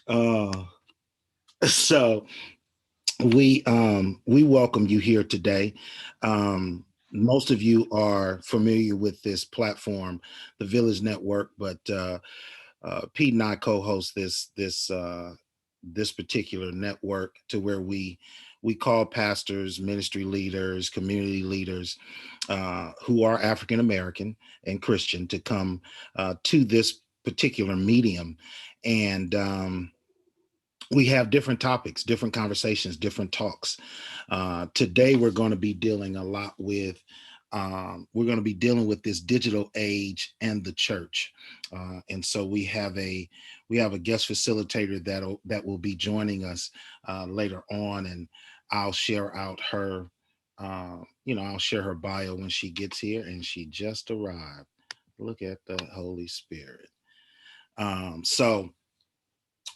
uh, so we welcome you here today. Most of you are familiar with this platform, the Village Network, but Pete and I co-host this particular network to where we call pastors, ministry leaders, community leaders who are African American and Christian to come to this particular medium, and we have different topics, different conversations, different talks. Today, we're going to be dealing a lot with. We're going to be dealing with this digital age and the church, and so we have a guest facilitator that will be joining us later on, and I'll share out her, I'll share her bio when she gets here, and she just arrived. Look at the Holy Spirit. So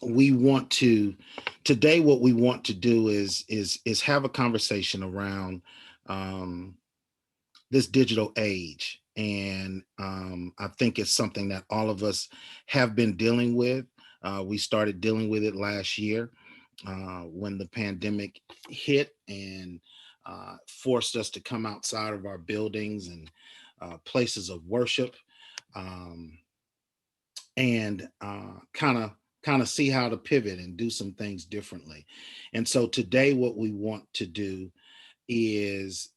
we want to today what we want to do is have a conversation around um, this digital age, and I think it's something that all of us have been dealing with. We started dealing with it last year when the pandemic hit and forced us to come outside of our buildings and places of worship, um, and kind of see how to pivot and do some things differently. And so today, what we want to do is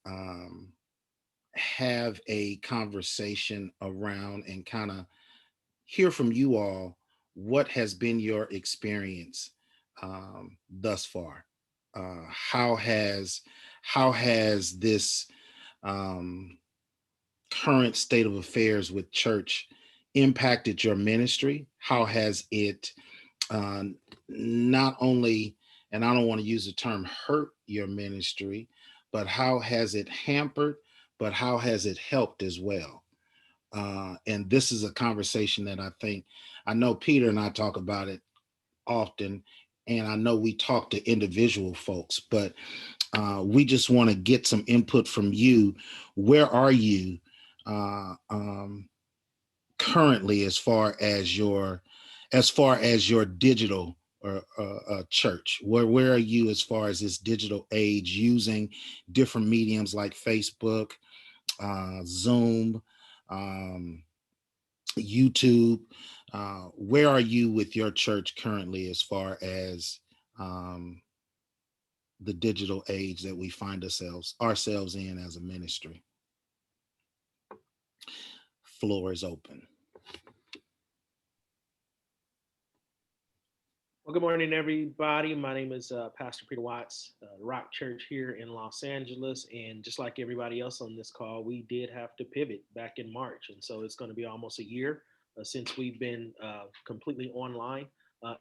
have a conversation around and kind of hear from you all what has been your experience thus far. How has this um, current state of affairs with church impacted your ministry? How has it uh, not only, and I don't want to use the term hurt your ministry, but how has it hampered, but how has it helped as well? And this is a conversation that I know Peter and I talk about it often, and I know we talk to individual folks, but we just want to get some input from you. Where are you uh, um, currently as far as your digital church? Where are you as far as this digital age using different mediums like Facebook, Zoom, um, YouTube? Where are you with your church currently as far as um, the digital age that we find ourselves in as a ministry? Floor is open. Well, good morning, everybody. My name is Pastor Peter Watts, Rock Church here in Los Angeles. And just like everybody else on this call, we did have to pivot back in March. And so it's going to be almost a year since we've been completely online.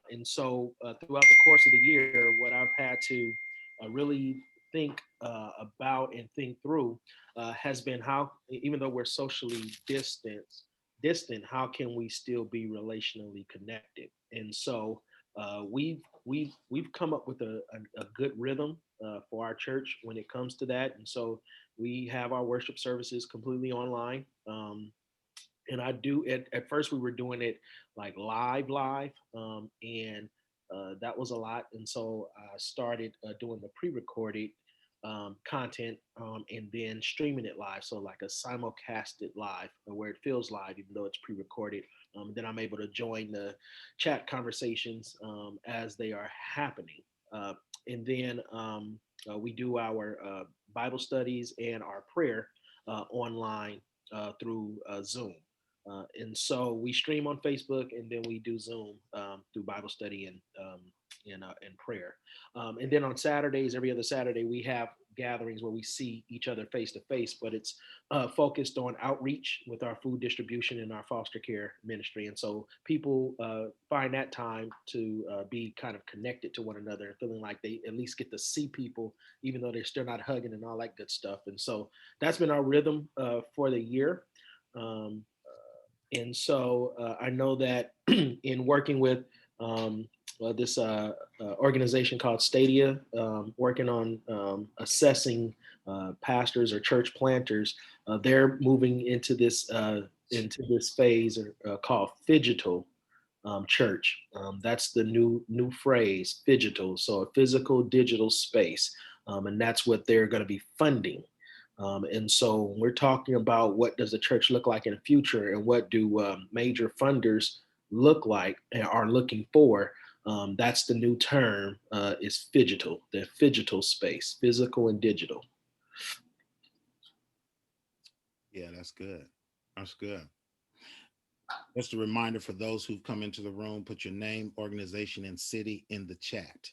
And so throughout the course of the year, what I've had to really think about and think through has been how, even though we're socially distant, how can we still be relationally connected? And so we've come up with a good rhythm for our church when it comes to that, and so we have our worship services completely online. And I do at first we were doing it like live, and that was a lot. And so I started doing the pre-recorded content and then streaming it live, so like a simulcasted live where it feels live even though it's pre-recorded. Then I'm able to join the chat conversations as they are happening. uh, and then we do our Bible studies and our prayer online through Zoom. And so we stream on Facebook, and then we do Zoom through Bible study and prayer. And then on Saturdays, every other Saturday, we have gatherings where we see each other face to face, but it's focused on outreach with our food distribution and our foster care ministry. And so people find that time to be kind of connected to one another and feeling like they at least get to see people, even though they're still not hugging and all that good stuff. And so that's been our rhythm for the year. Um, and so I know that in working with this organization called Stadia, working on assessing pastors or church planters, they're moving into this phase called phygital, church. That's the new phrase, phygital. So a physical digital space, and that's what they're going to be funding. And so when we're talking about what does the church look like in the future, and what do major funders look like and are looking for, that's the new term, is phygital, the phygital space, physical and digital. Yeah, that's good. That's good. Just a reminder for those who've come into the room, put your name, organization, and city in the chat.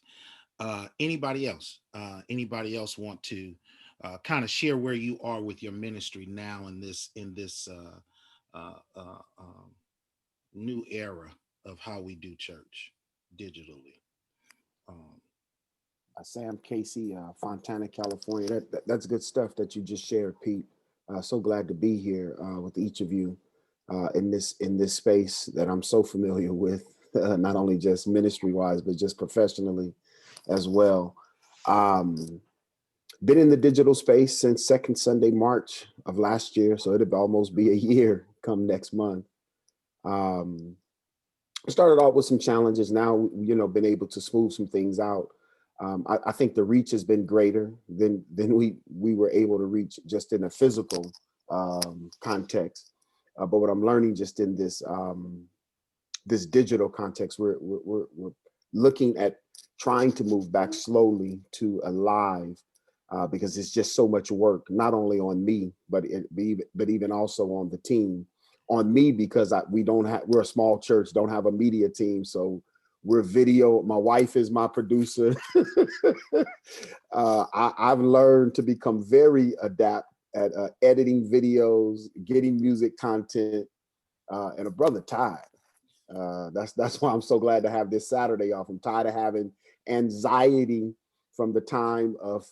Anybody else? Anybody else want to kind of share where you are with your ministry now in this new era of how we do church digitally? Um, Sam Casey, Fontana, California. That's good stuff that you just shared, Pete. So glad to be here with each of you in this space that I'm so familiar with, not only just ministry wise, but just professionally as well. Um, been in the digital space since second Sunday March of last year, so it'll almost be a year come next month. Um, Started off with some challenges. Now, been able to smooth some things out. I think the reach has been greater than we were able to reach just in a physical context. But what I'm learning just in this digital context, we're looking at trying to move back slowly to a live because it's just so much work, not only on me, but even also on the team. On me because we're a small church, don't have a media team, so we're video. My wife is my producer. I've learned to become very adept at editing videos, getting music content, and a brother Ty. That's why I'm so glad to have this Saturday off. I'm tired of having anxiety from the time of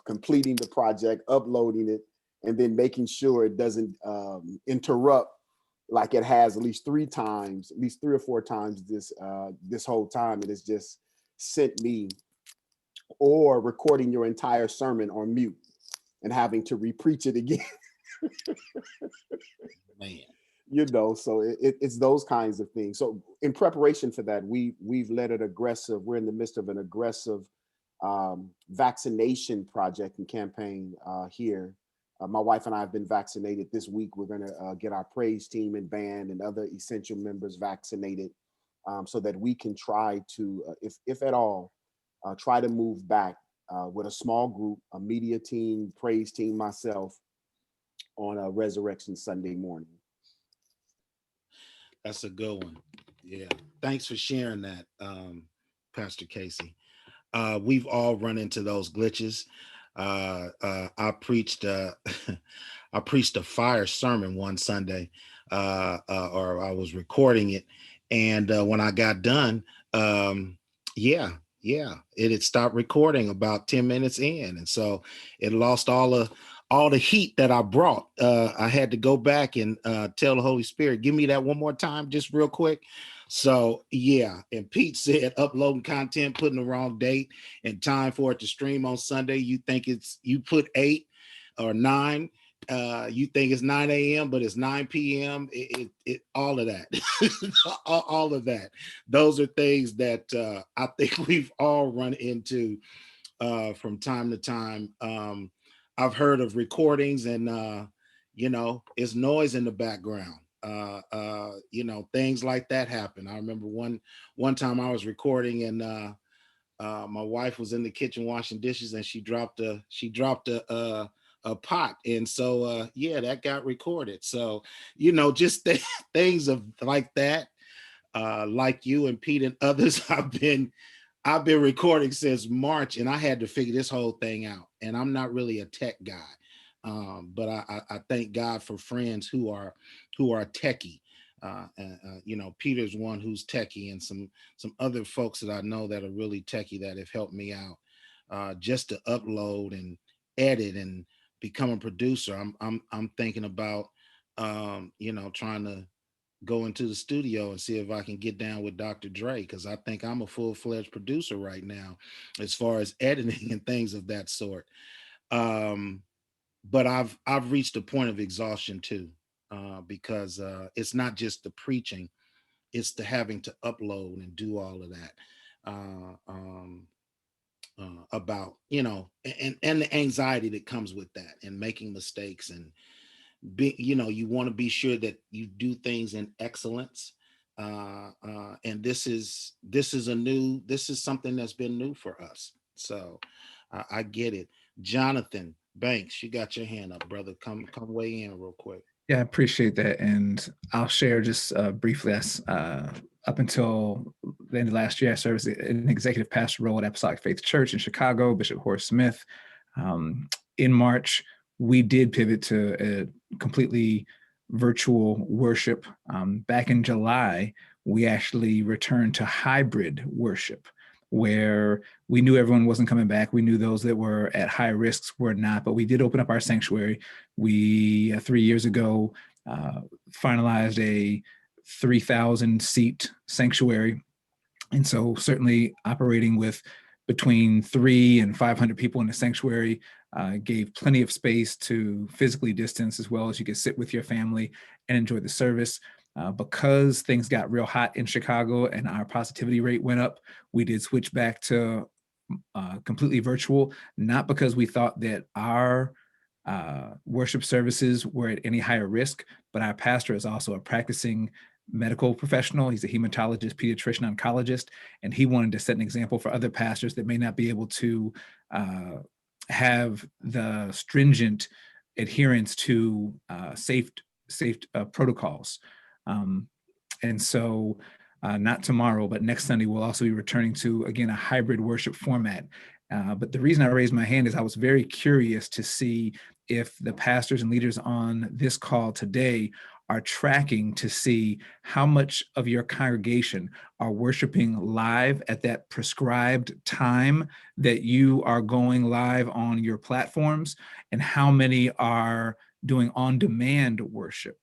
completing the project, uploading it, and then making sure it doesn't interrupt like it has at least three times, at least 3 or 4 times this whole time. It has just sent me, or recording your entire sermon on mute and having to repreach it again. Man, So it's those kinds of things. So in preparation for that, we've led an aggressive. We're in the midst of an aggressive vaccination project and campaign here. My wife and I have been vaccinated this week. We're going to get our praise team and band and other essential members vaccinated, so that we can try to, if at all, try to move back with a small group, a media team, praise team, myself, on a Resurrection Sunday morning. that's a good one. Yeah. Thanks for sharing that, Pastor Casey. We've all run into those glitches. I preached I preached a fire sermon one Sunday, or I was recording it, and when I got done, yeah, it had stopped recording about 10 minutes in, and so it lost all the heat that I brought. I had to go back and tell the Holy Spirit, give me that one more time, just real quick. So yeah, and Pete said uploading content, putting the wrong date and time for it to stream on Sunday. You think you put 8 or 9, you think it's 9 a.m., but it's 9 p.m. It all of that, all of that. Those are things that I think we've all run into from time to time. I've heard of recordings and it's noise in the background. Things like that happen. I remember one time I was recording and my wife was in the kitchen washing dishes and she dropped a pot, and so yeah, that got recorded. So just things of like that. Like you and Pete and others, I've been recording since March, and I had to figure this whole thing out. And I'm not really a tech guy, but I thank God for friends who are techie. Peter's one who's techie, and some other folks that I know that are really techie that have helped me out just to upload and edit and become a producer. I'm thinking about trying to go into the studio and see if I can get down with Dr. Dre, because I think I'm a full-fledged producer right now as far as editing and things of that sort. Um, but I've reached a point of exhaustion too, because it's not just the preaching, it's the having to upload and do all of that. About, and the anxiety that comes with that, and making mistakes, and you want to be sure that you do things in excellence. And this is something that's been new for us. So I get it. Jonathan Banks, you got your hand up, brother. Come weigh in real quick. Yeah, I appreciate that. And I'll share just briefly, as up until the end of last year, I served as an executive pastor role at Apostolic Faith Church in Chicago, Bishop Horace Smith. In March, we did pivot to a completely virtual worship. Back in July, we actually returned to hybrid worship, where we knew everyone wasn't coming back. We knew those that were at high risks were not, but we did open up our sanctuary. We, 3 years ago, finalized a 3,000 seat sanctuary. And so certainly operating with between 300 and 500 people in the sanctuary gave plenty of space to physically distance, as well as you could sit with your family and enjoy the service. Because things got real hot in Chicago and our positivity rate went up, we did switch back to completely virtual, not because we thought that our worship services were at any higher risk, but our pastor is also a practicing medical professional. He's a hematologist, pediatrician, oncologist, and he wanted to set an example for other pastors that may not be able to have the stringent adherence to safe protocols. And so not tomorrow, but next Sunday, we'll also be returning to, again, a hybrid worship format. But the reason I raised my hand is I was very curious to see if the pastors and leaders on this call today are tracking to see how much of your congregation are worshiping live at that prescribed time that you are going live on your platforms, and how many are doing on-demand worship.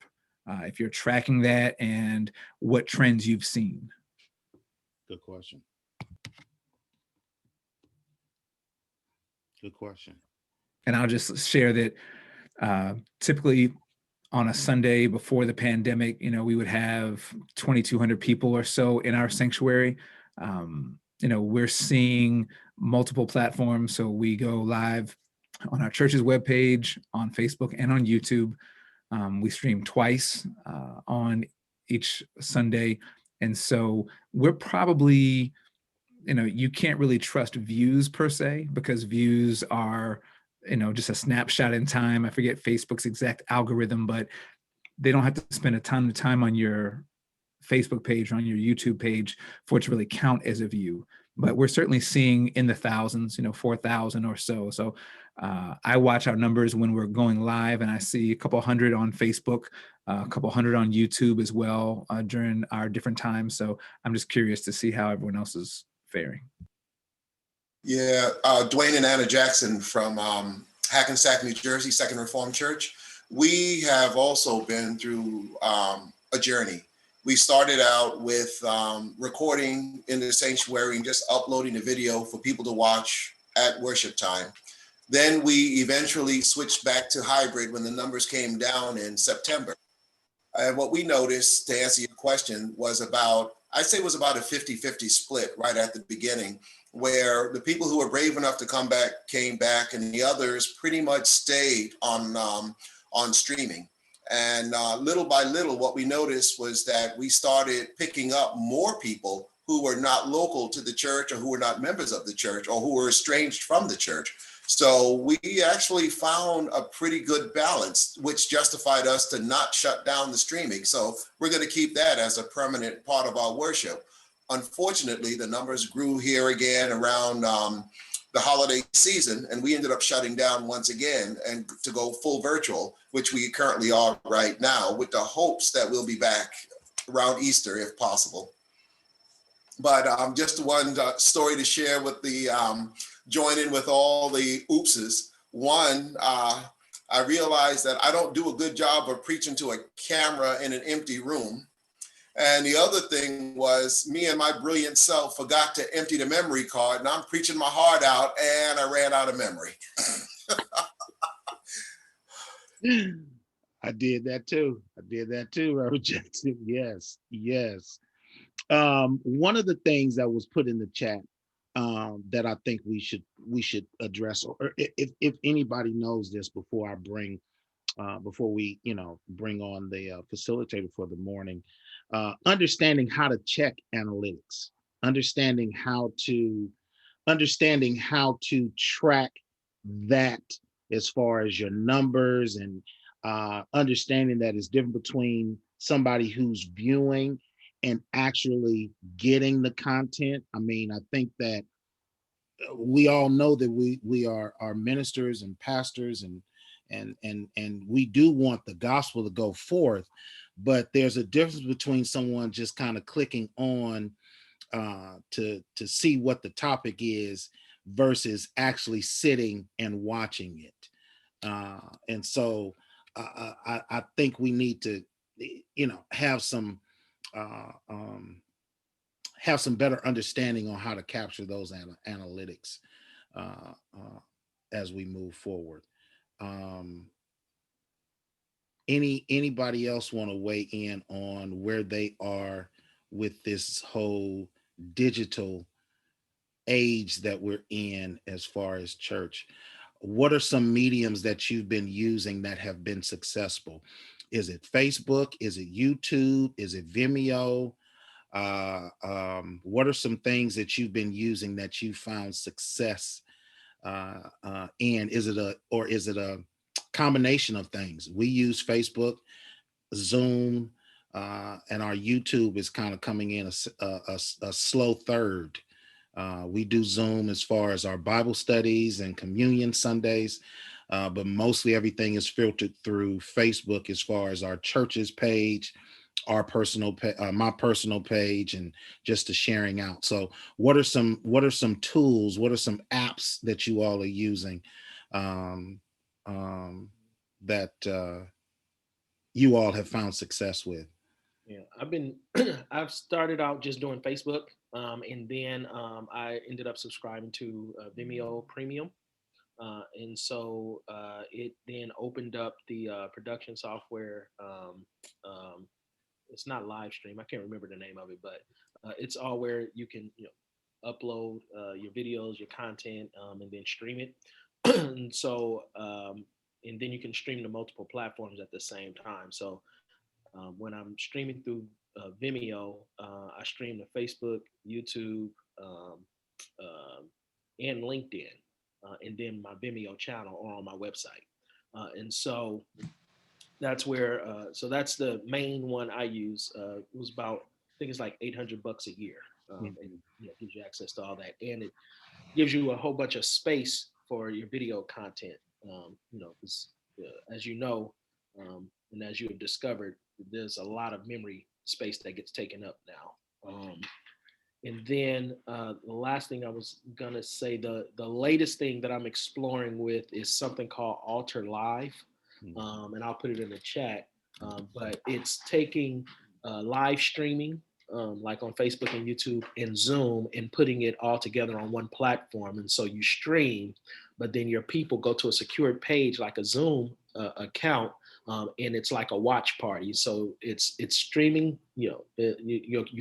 If you're tracking that, and what trends you've seen. Good question. Good question. And I'll just share that typically on a Sunday before the pandemic, we would have 2,200 people or so in our sanctuary. We're seeing multiple platforms. So we go live on our church's webpage, on Facebook, and on YouTube. We stream twice on each Sunday. And so we're probably, you can't really trust views per se, because views are, just a snapshot in time. I forget Facebook's exact algorithm, but they don't have to spend a ton of time on your Facebook page or on your YouTube page for it to really count as a view. But we're certainly seeing in the thousands, 4,000 or so. So I watch our numbers when we're going live, and I see a couple hundred on Facebook, a couple hundred on YouTube as well during our different times. So I'm just curious to see how everyone else is faring. Yeah, Dwayne and Anna Jackson from Hackensack, New Jersey, Second Reformed Church. We have also been through a journey. We started out with recording in the sanctuary and just uploading the video for people to watch at worship time. Then we eventually switched back to hybrid when the numbers came down in September. And what we noticed, to answer your question, was I'd say it was about a 50-50 split right at the beginning, where the people who were brave enough to come back came back, and the others pretty much stayed on streaming. And little by little, what we noticed was that we started picking up more people who were not local to the church, or who were not members of the church, or who were estranged from the church. So we actually found a pretty good balance, which justified us to not shut down the streaming. So we're going to keep that as a permanent part of our worship. Unfortunately, the numbers grew here again around the holiday season, and we ended up shutting down once again and to go full virtual, which we currently are right now, with the hopes that we'll be back around Easter if possible. But just one story to share with the join in with all the oopses. One, I realized that I don't do a good job of preaching to a camera in an empty room. And the other thing was, me and my brilliant self forgot to empty the memory card, and I'm preaching my heart out, and I ran out of memory. I did that too, Robert Jackson. Yes. One of the things that was put in the chat that I think we should address, or if anybody knows this before I bring before we bring on the facilitator for the morning, understanding how to check analytics, understanding how to track that as far as your numbers, and understanding that it's different between somebody who's viewing and actually getting the content. I mean, I think that we all know that we are ministers and pastors, and we do want the gospel to go forth, but there's a difference between someone just kind of clicking on to see what the topic is versus actually sitting and watching it. And so I think we need to, uh, um, have some better understanding on how to capture those analytics as we move forward. Um, anybody else want to weigh in on where they are with this whole digital age that we're in as far as church? What are some mediums that you've been using that have been successful? Is it Facebook? Is it YouTube? Is it Vimeo? What are some things that you've been using that you found success in? Is it a combination of things? We use Facebook, Zoom, and our YouTube is kind of coming in a slow third. We do Zoom as far as our Bible studies and communion Sundays, but mostly everything is filtered through Facebook as far as our church's page, our my personal page, and just the sharing out. So what are some tools, what are some apps that you all are using um, that you all have found success with? Yeah, I've started out just doing Facebook, and then I ended up subscribing to Vimeo Premium, and so it then opened up the production software. It's not live stream. I can't remember the name of it, but it's all where you can upload your videos, your content, and then stream it. And so and then you can stream to multiple platforms at the same time. So when I'm streaming through Vimeo, I stream to Facebook, YouTube, um, um, and LinkedIn, and then my Vimeo channel or on my website. And so that's where, so that's the main one I use. It was about, I think it's like $800 a year, and gives you access to all that, and it gives you a whole bunch of space for your video content. Because as you know, and as you have discovered, there's a lot of memory space that gets taken up now. And then the last thing I was gonna say, the latest thing that I'm exploring with is something called Alter Live, and I'll put it in the chat. But it's taking live streaming, like on Facebook and YouTube and Zoom, and putting it all together on one platform. And so you stream, but then your people go to a secured page like a Zoom account, and it's like a watch party. So it's streaming. You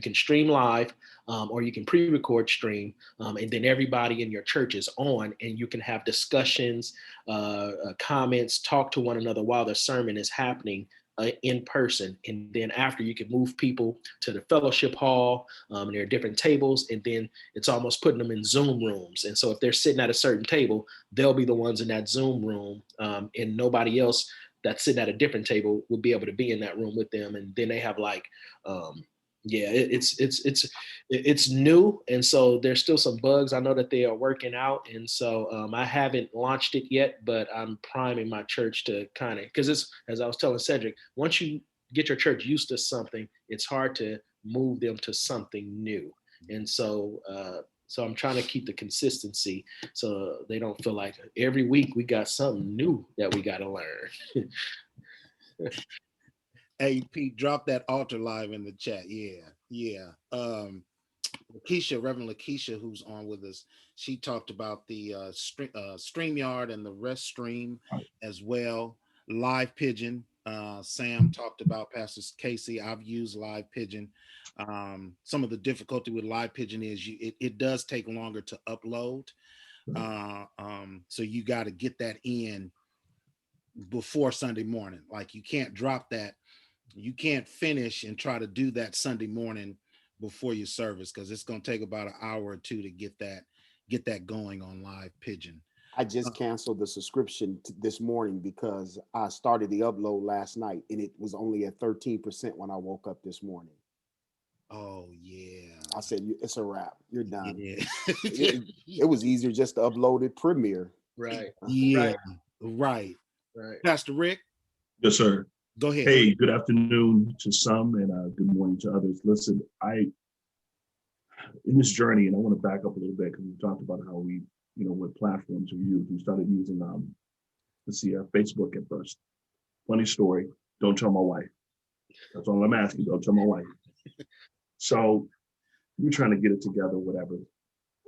can stream live, or you can pre-record stream, and then everybody in your church is on, and you can have discussions, comments, talk to one another while the sermon is happening in person. And then after, you can move people to the fellowship hall, and there are different tables, and then it's almost putting them in Zoom rooms. And so if they're sitting at a certain table, they'll be the ones in that Zoom room, and nobody else that's sitting at a different table will be able to be in that room with them. And then they have like, it's new, and so there's still some bugs I know that they are working out. And so I haven't launched it yet, but I'm priming my church to kind of, because it's, as I was telling Cedric, once you get your church used to something, it's hard to move them to something new. And so I'm trying to keep the consistency so they don't feel like every week we got something new that we got to learn. Hey, Pete, drop that Altar Live in the chat. Yeah. Lakeisha, Reverend Lakeisha, who's on with us, she talked about the StreamYard and the Rest Stream as well. Live Pigeon, Sam talked about, Pastor Casey. I've used Live Pigeon. Some of the difficulty with Live Pigeon is it does take longer to upload. So you got to get that in before Sunday morning. Like you can't drop that. You can't finish and try to do that Sunday morning before your service, because it's going to take about an hour or two to get that going on Live Pigeon. I just canceled the subscription this morning because I started the upload last night and it was only at 13% when I woke up this morning. Oh yeah. I said, it's a wrap. You're done. Yeah. It was easier just to upload it Premiere. Right. Yeah. Right. Right. Pastor Rick, Yes, sir. go ahead. Hey, good afternoon to some and good morning to others. Listen, in this journey, and I want to back up a little bit because we talked about how we, what platforms we use. We started using, Facebook at first. Funny story. Don't tell my wife. That's all I'm asking. Don't tell my wife. So we're trying to get it together, whatever.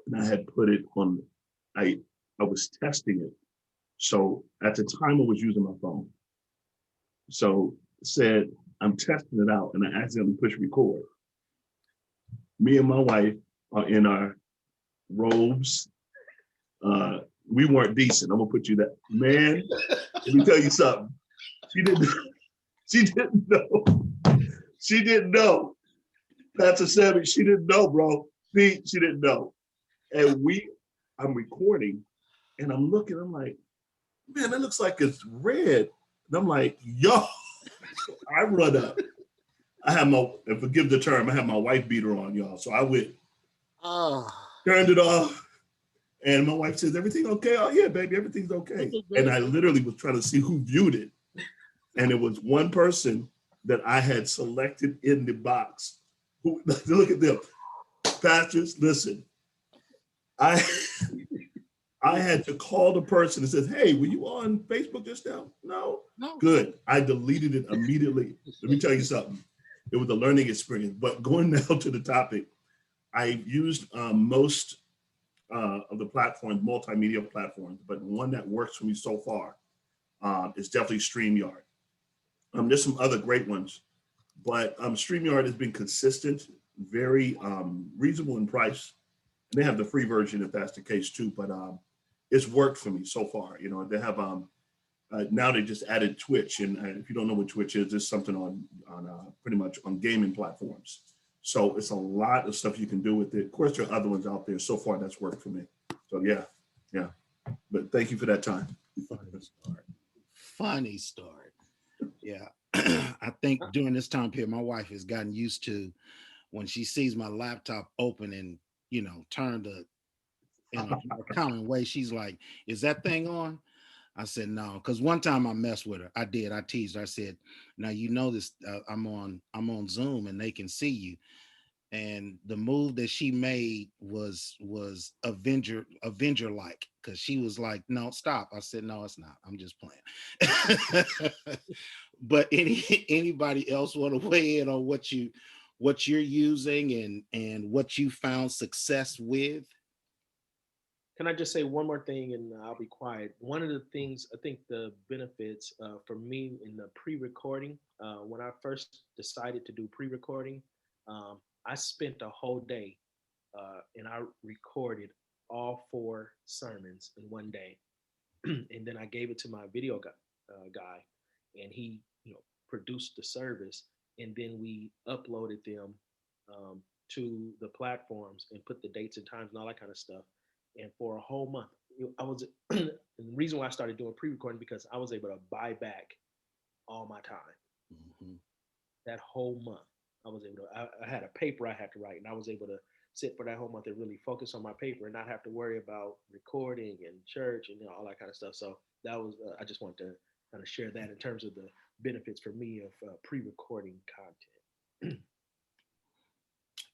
And I had put it on, I was testing it. So at the time I was using my phone. So said, I'm testing it out, and I accidentally pushed record. Me and my wife are in our robes. We weren't decent. I'm gonna put you that. Man, let me tell you something. She didn't know. She didn't know. Pastor Sammy, she didn't know, bro. She didn't know. And I'm recording, and I'm looking, I'm like, man, that looks like it's red. And I'm like, yo, I run up. I have and forgive the term, I have my wife beater on, y'all. So I went, turned it off. And my wife says, everything okay? Oh yeah, baby, everything's okay. And I literally was trying to see who viewed it. And it was one person that I had selected in the box. Who, look at them. Pastors, listen, I had to call the person and says, hey, were you on Facebook just now? No. Good. I deleted it immediately. Let me tell you something. It was a learning experience. But going now to the topic, I used most of the platforms, multimedia platforms, but one that works for me so far is definitely StreamYard. There's some other great ones, but StreamYard has been consistent, very reasonable in price. And they have the free version if that's the case too, but it's worked for me so far. They have now they just added Twitch, and if you don't know what Twitch is, it's something on pretty much on gaming platforms. So it's a lot of stuff you can do with it. Of course, there are other ones out there. So far, that's worked for me. So yeah. But thank you for that time. Funny start. Yeah. I think during this time period, my wife has gotten used to when she sees my laptop open and, turned in a common way. She's like, is that thing on? I said, no, because one time I messed with her. I did. I teased her. I said, now, this, I'm on Zoom and they can see you. And the move that she made was Avenger-like, because she was like, no, stop. I said, no, it's not. I'm just playing. But anybody else want to weigh in on what you're using and what you found success with? Can I just say one more thing and I'll be quiet? One of the things, I think the benefits for me in the pre-recording, when I first decided to do pre-recording, I spent a whole day and I recorded all 4 sermons in one day. And then I gave it to my video guy and he produced the service, and then we uploaded them to the platforms and put the dates and times and all that kind of stuff. And for a whole month, I was, and the reason why I started doing pre-recording, because I was able to buy back all my time. Mm-hmm. That whole month, I was able to, I had a paper I had to write, and I was able to sit for that whole month and really focus on my paper and not have to worry about recording and church and all that kind of stuff. So that was, I just wanted to kind of share that in terms of the benefits for me of pre-recording content.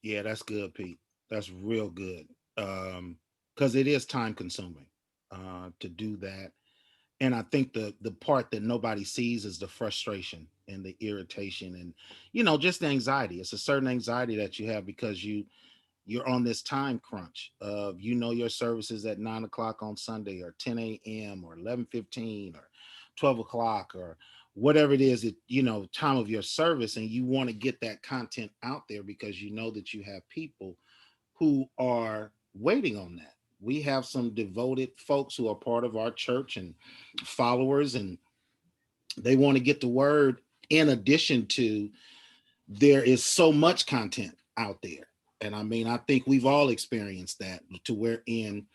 Yeah, that's good, Pete. That's real good. Because it is time consuming to do that. And I think the part that nobody sees is the frustration and the irritation and, just the anxiety. It's a certain anxiety that you have because you're on this time crunch of, your services at 9 o'clock on Sunday or 10 a.m. or 11:15 or 12 o'clock or whatever it is that, time of your service, and you want to get that content out there because you know that you have people who are waiting on that. We have some devoted folks who are part of our church and followers, and they want to get the word in addition to, there is so much content out there. And I mean, I think we've all experienced that, to where in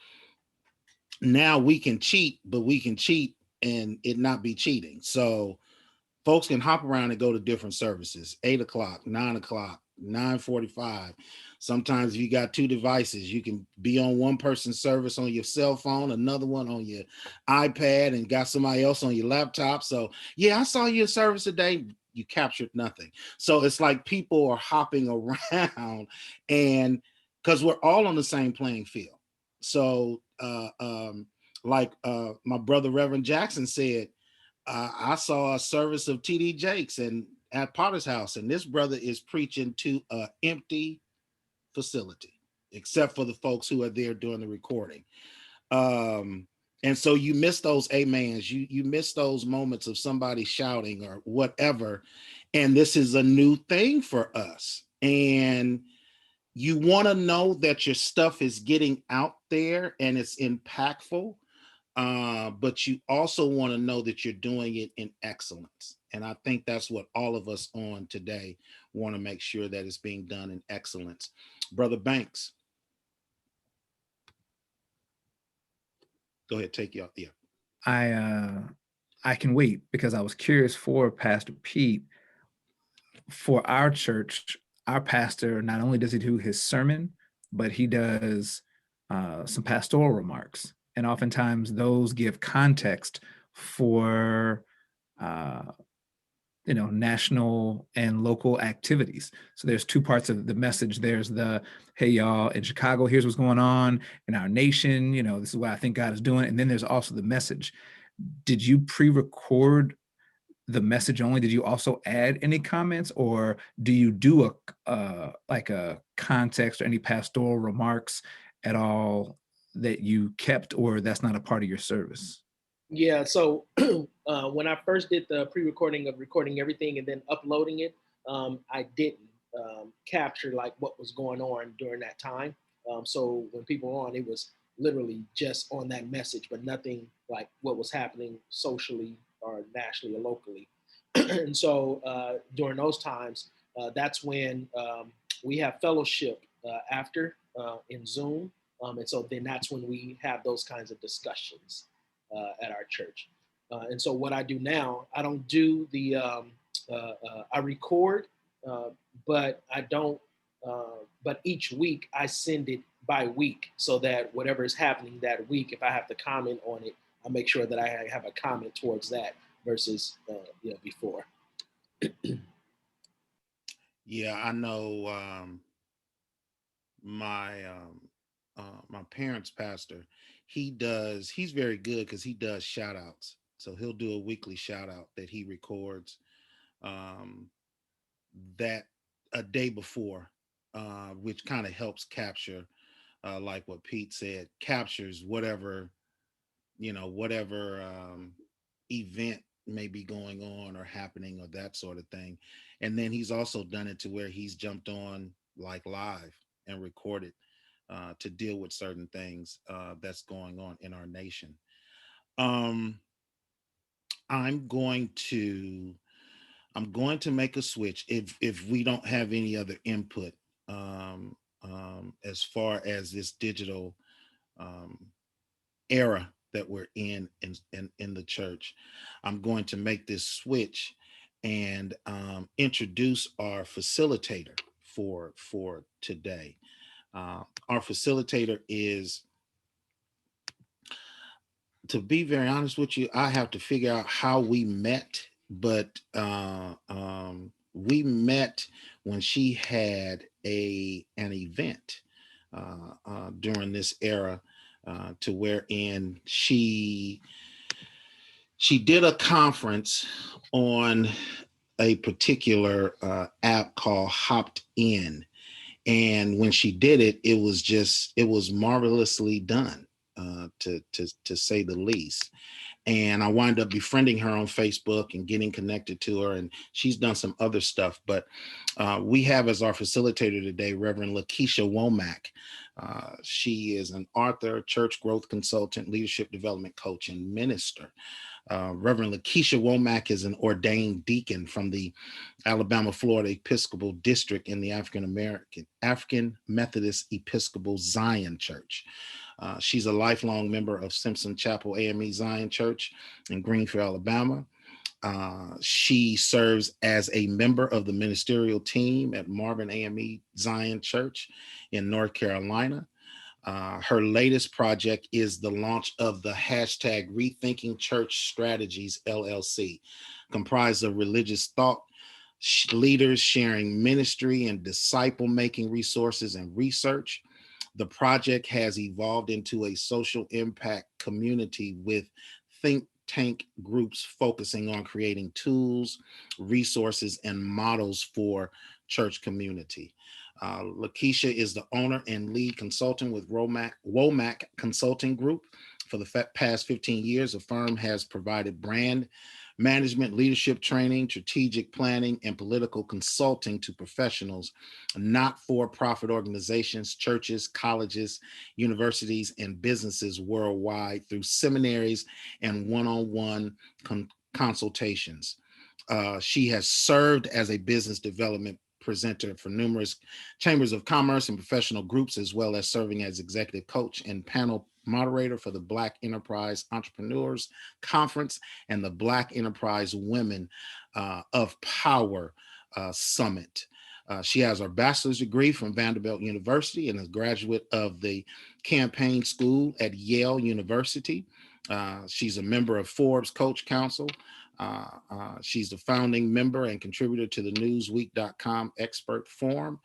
now we can cheat, but we can cheat and it not be cheating. So folks can hop around and go to different services, 8 o'clock, 9 o'clock, 9:45. Sometimes if you got two devices, you can be on one person's service on your cell phone, another one on your iPad, and got somebody else on your laptop. So yeah, I saw your service today. You captured nothing. So it's like people are hopping around, and because we're all on the same playing field. So my brother Reverend Jackson said, I saw a service of TD Jakes and at Potter's house, and this brother is preaching to an empty facility, except for the folks who are there doing the recording. And so you miss those amens, you miss those moments of somebody shouting or whatever. And this is a new thing for us. And you want to know that your stuff is getting out there and it's impactful. But you also want to know that you're doing it in excellence. And I think that's what all of us on today want to make sure that it's being done in excellence. Brother Banks. Go ahead, take you out. Yeah. I can wait because I was curious for Pastor Pete. For our church, our pastor, not only does he do his sermon, but he does some pastoral remarks. And oftentimes those give context for national and local activities. So there's two parts of the message. There's the, hey y'all, in Chicago, here's what's going on in our nation. This is what I think God is doing. And then there's also the message. Did you pre-record the message only? Did you also add any comments, or do you do a context or any pastoral remarks at all that you kept, or that's not a part of your service? Yeah, so when I first did the pre-recording of recording everything and then uploading it, I didn't capture like what was going on during that time. So when people were on, it was literally just on that message, but nothing like what was happening socially or nationally or locally. And so during those times, that's when we have fellowship after in Zoom. And so then that's when we have those kinds of discussions at our church. And so what I do now, I don't do the, I record, but I don't, but each week I send it by week so that whatever is happening that week, if I have to comment on it, I make sure that I have a comment towards that versus before. Yeah, I know my parents' pastor, he's very good because he does shout outs. So he'll do a weekly shout out that he records that a day before, which kind of helps capture, like what Pete said, captures whatever event may be going on or happening or that sort of thing. And then he's also done it to where he's jumped on like live and recorded to deal with certain things that's going on in our nation. I'm going to make a switch if we don't have any other input as far as this digital era that we're in the church. I'm going to make this switch and introduce our facilitator for today. Our facilitator is, to be very honest with you, I have to figure out how we met, but we met when she had an event during this era, to wherein she did a conference on a particular app called Hopped In. And when she did it, it was marvelously done, to say the least. And I wind up befriending her on Facebook and getting connected to her. And she's done some other stuff. But we have as our facilitator today, Reverend Lakeisha Womack. She is an author, church growth consultant, leadership development coach, and minister. Reverend Lakeisha Womack is an ordained deacon from the Alabama, Florida Episcopal District in the African Methodist Episcopal Zion Church. She's a lifelong member of Simpson Chapel AME Zion Church in Greenfield, Alabama. She serves as a member of the ministerial team at Marvin AME Zion Church in North Carolina. Her latest project is the launch of the hashtag Rethinking Church Strategies LLC, comprised of religious thought leaders sharing ministry and disciple making resources and research. The project has evolved into a social impact community with think tank groups focusing on creating tools, resources, and models for church community. Lakeisha is the owner and lead consultant with Womack Consulting Group. For the past 15 years, the firm has provided brand management, leadership training, strategic planning, and political consulting to professionals, not-for-profit organizations, churches, colleges, universities, and businesses worldwide through seminaries and one-on-one consultations. She has served as a business development presenter for numerous chambers of commerce and professional groups, as well as serving as executive coach and panel moderator for the Black Enterprise Entrepreneurs Conference and the Black Enterprise Women of Power Summit. She has her bachelor's degree from Vanderbilt University and is a graduate of the Campaign School at Yale University. She's a member of Forbes Coach Council. She's the founding member and contributor to the Newsweek.com Expert Forum.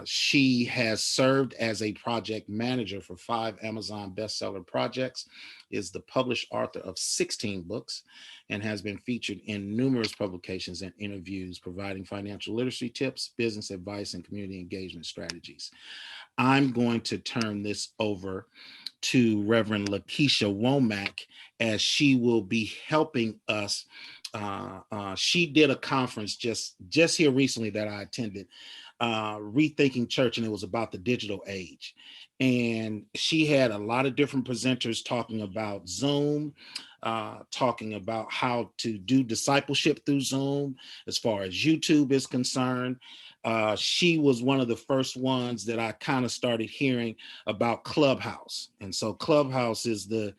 She has served as a project manager for 5 Amazon bestseller projects, is the published author of 16 books, and has been featured in numerous publications and interviews, providing financial literacy tips, business advice, and community engagement strategies. I'm going to turn this over to Reverend Lakeisha Womack, as she will be helping us. She did a conference just here recently that I attended, Rethinking Church, and it was about the digital age. And she had a lot of different presenters talking about Zoom, talking about how to do discipleship through Zoom as far as YouTube is concerned. She was one of the first ones that I kind of started hearing about Clubhouse. And so Clubhouse is the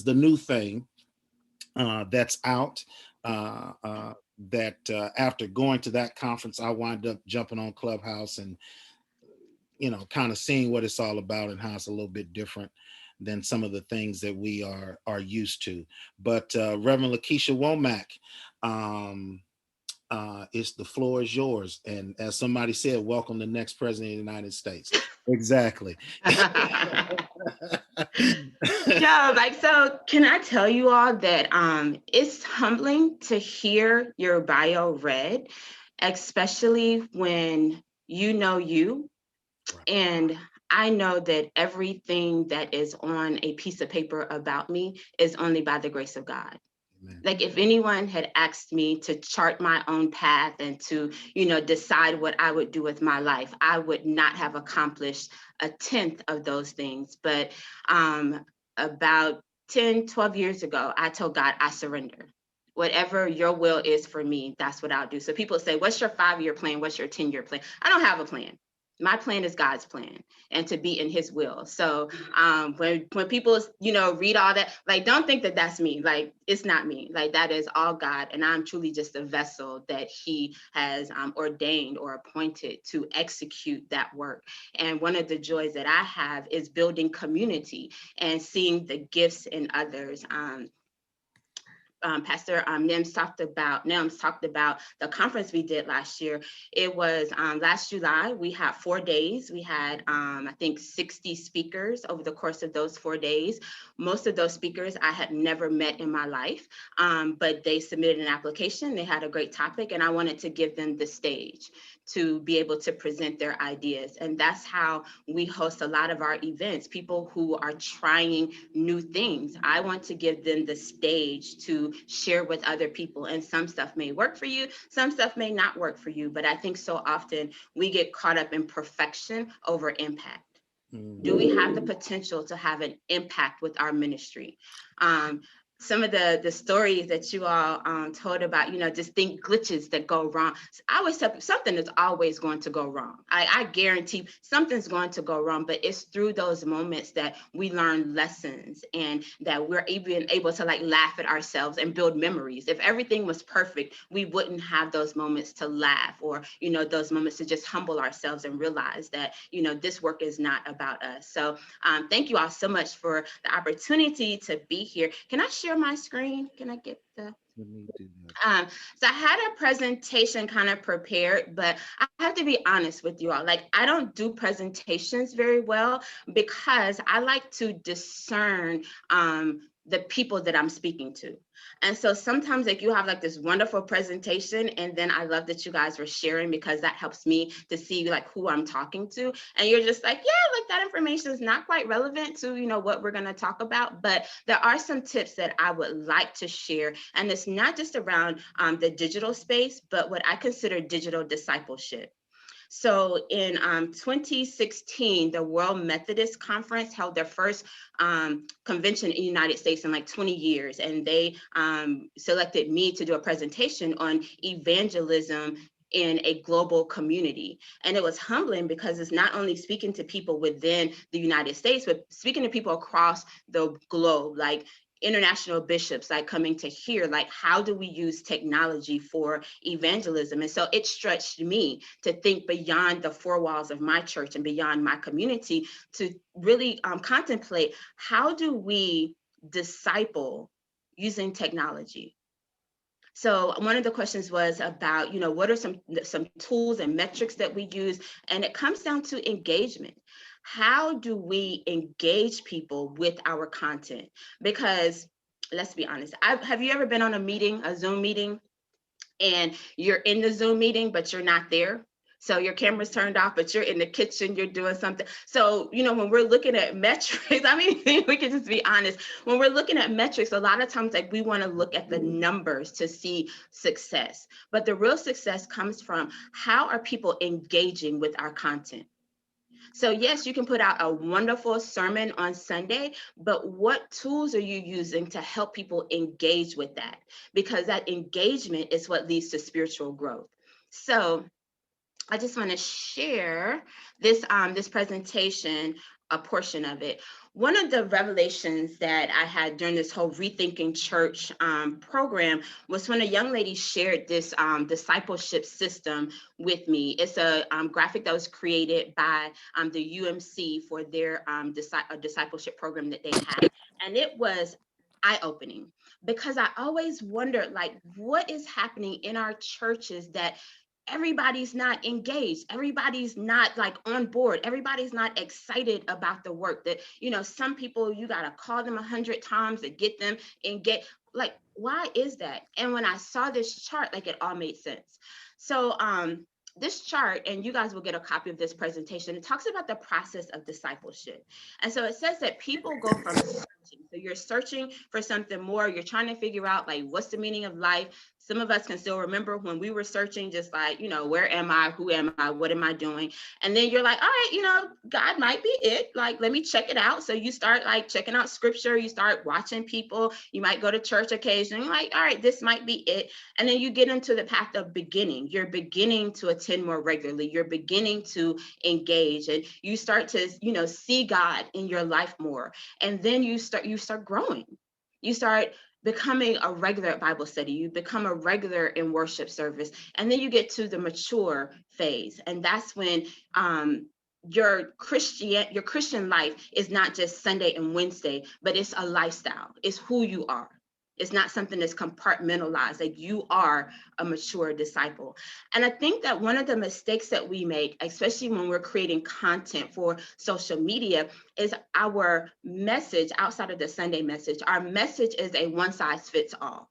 new thing that's out. After going to that conference, I wound up jumping on Clubhouse and, kind of seeing what it's all about and how it's a little bit different than some of the things that we are used to. But Reverend Lakeisha Womack, the floor is yours. And as somebody said, welcome the next president of the United States. Exactly. So can I tell you all that it's humbling to hear your bio read, especially when you know you. Right. And I know that everything that is on a piece of paper about me is only by the grace of God. Amen. Like if anyone had asked me to chart my own path and to, decide what I would do with my life, I would not have accomplished a 10th of those things. But about 10, 12 years ago, I told God, I surrender. Whatever your will is for me, that's what I'll do. So people say, what's your 5-year plan? What's your 10-year plan? I don't have a plan. My plan is God's plan and to be in his will. So when people, read all that, like, don't think that that's me. Like, it's not me. Like, that is all God. And I'm truly just a vessel that he has ordained or appointed to execute that work. And one of the joys that I have is building community and seeing the gifts in others. Pastor Nims talked about the conference we did last year. It was last July. We had 4 days. We had, I think, 60 speakers over the course of those 4 days. Most of those speakers I had never met in my life, but they submitted an application. They had a great topic, and I wanted to give them the stage to be able to present their ideas. And that's how we host a lot of our events, people who are trying new things. I want to give them the stage to share with other people. And some stuff may work for you, some stuff may not work for you. But I think so often we get caught up in perfection over impact. Do we have the potential to have an impact with our ministry? Some of the stories that you all told about, just think glitches that go wrong. I always tell people something is always going to go wrong. I guarantee something's going to go wrong, but it's through those moments that we learn lessons and that we're even able to like laugh at ourselves and build memories. If everything was perfect, we wouldn't have those moments to laugh or, those moments to just humble ourselves and realize that, this work is not about us. So thank you all so much for the opportunity to be here. Can I share my screen? Can I get the? So I had a presentation kind of prepared, but I have to be honest with you all. Like, I don't do presentations very well because I like to discern the people that I'm speaking to. And so sometimes like you have like this wonderful presentation, and then I love that you guys were sharing because that helps me to see like who I'm talking to. And you're just like, yeah, like that information is not quite relevant to, what we're going to talk about. But there are some tips that I would like to share. And it's not just around the digital space, but what I consider digital discipleship. So in 2016, the World Methodist Conference held their first convention in the United States in like 20 years. And they selected me to do a presentation on evangelism in a global community. And it was humbling because it's not only speaking to people within the United States, but speaking to people across the globe, like international bishops like coming to hear like how do we use technology for evangelism. And so it stretched me to think beyond the 4 walls of my church and beyond my community to really contemplate how do we disciple using technology. So one of the questions was about, what are some tools and metrics that we use? And it comes down to engagement. How do we engage people with our content? Because let's be honest, have you ever been on a Zoom meeting, and you're in the Zoom meeting, but you're not there? So your camera's turned off, but you're in the kitchen, you're doing something. So, when we're looking at metrics, I mean, we can just be honest. When we're looking at metrics, a lot of times like we want to look at the numbers to see success. But the real success comes from how are people engaging with our content? So yes, you can put out a wonderful sermon on Sunday, but what tools are you using to help people engage with that? Because that engagement is what leads to spiritual growth. So I just want to share this presentation, a portion of it. One of the revelations that I had during this whole Rethinking Church program was when a young lady shared this discipleship system with me. It's a graphic that was created by the UMC for their discipleship program that they had. And it was eye-opening because I always wondered, like, what is happening in our churches that everybody's not engaged, everybody's not like on board, everybody's not excited about the work. That some people you got to call them 100 times to get them engaged. Like, why is that? And when I saw this chart, like, it all made sense. So this chart, and you guys will get a copy of this presentation, it talks about the process of discipleship. And so it says that people go from searching. So you're searching for something more. You're trying to figure out like, what's the meaning of life? Some of us can still remember when we were searching, just like, where am I? Who am I? What am I doing? And then you're like, all right, God might be it. Like, let me check it out. So you start like checking out scripture. You start watching people. You might go to church occasionally. Like, all right, this might be it. And then you get into the path of beginning. You're beginning to attend more regularly. You're beginning to engage, and you start to, see God in your life more. And then you start growing. You start becoming a regular at Bible study. You become a regular in worship service. And then you get to the mature phase. And that's when your Christian life is not just Sunday and Wednesday, but it's a lifestyle. It's who you are. It's not something that's compartmentalized. Like, you are a mature disciple. And I think that one of the mistakes that we make, especially when we're creating content for social media, is our message outside of the Sunday message. Our message is a one size fits all.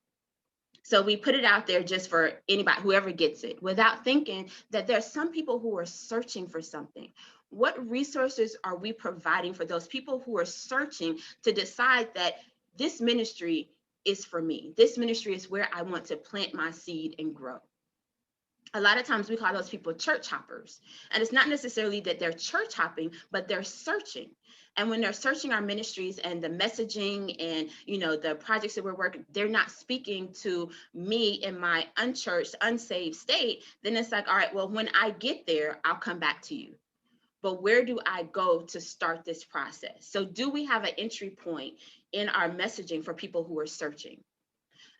So we put it out there just for anybody, whoever gets it, without thinking that there's some people who are searching for something. What resources are we providing for those people who are searching to decide that this ministry is for me? This ministry is where I want to plant my seed and grow. A lot of times we call those people church hoppers. And it's not necessarily that they're church hopping, but they're searching. And when they're searching our ministries and the messaging and, you know, the projects that we're working, they're not speaking to me in my unchurched, unsaved state, then it's like, all right, well, when I get there, I'll come back to you. But where do I go to start this process? So do we have an entry point in our messaging for people who are searching?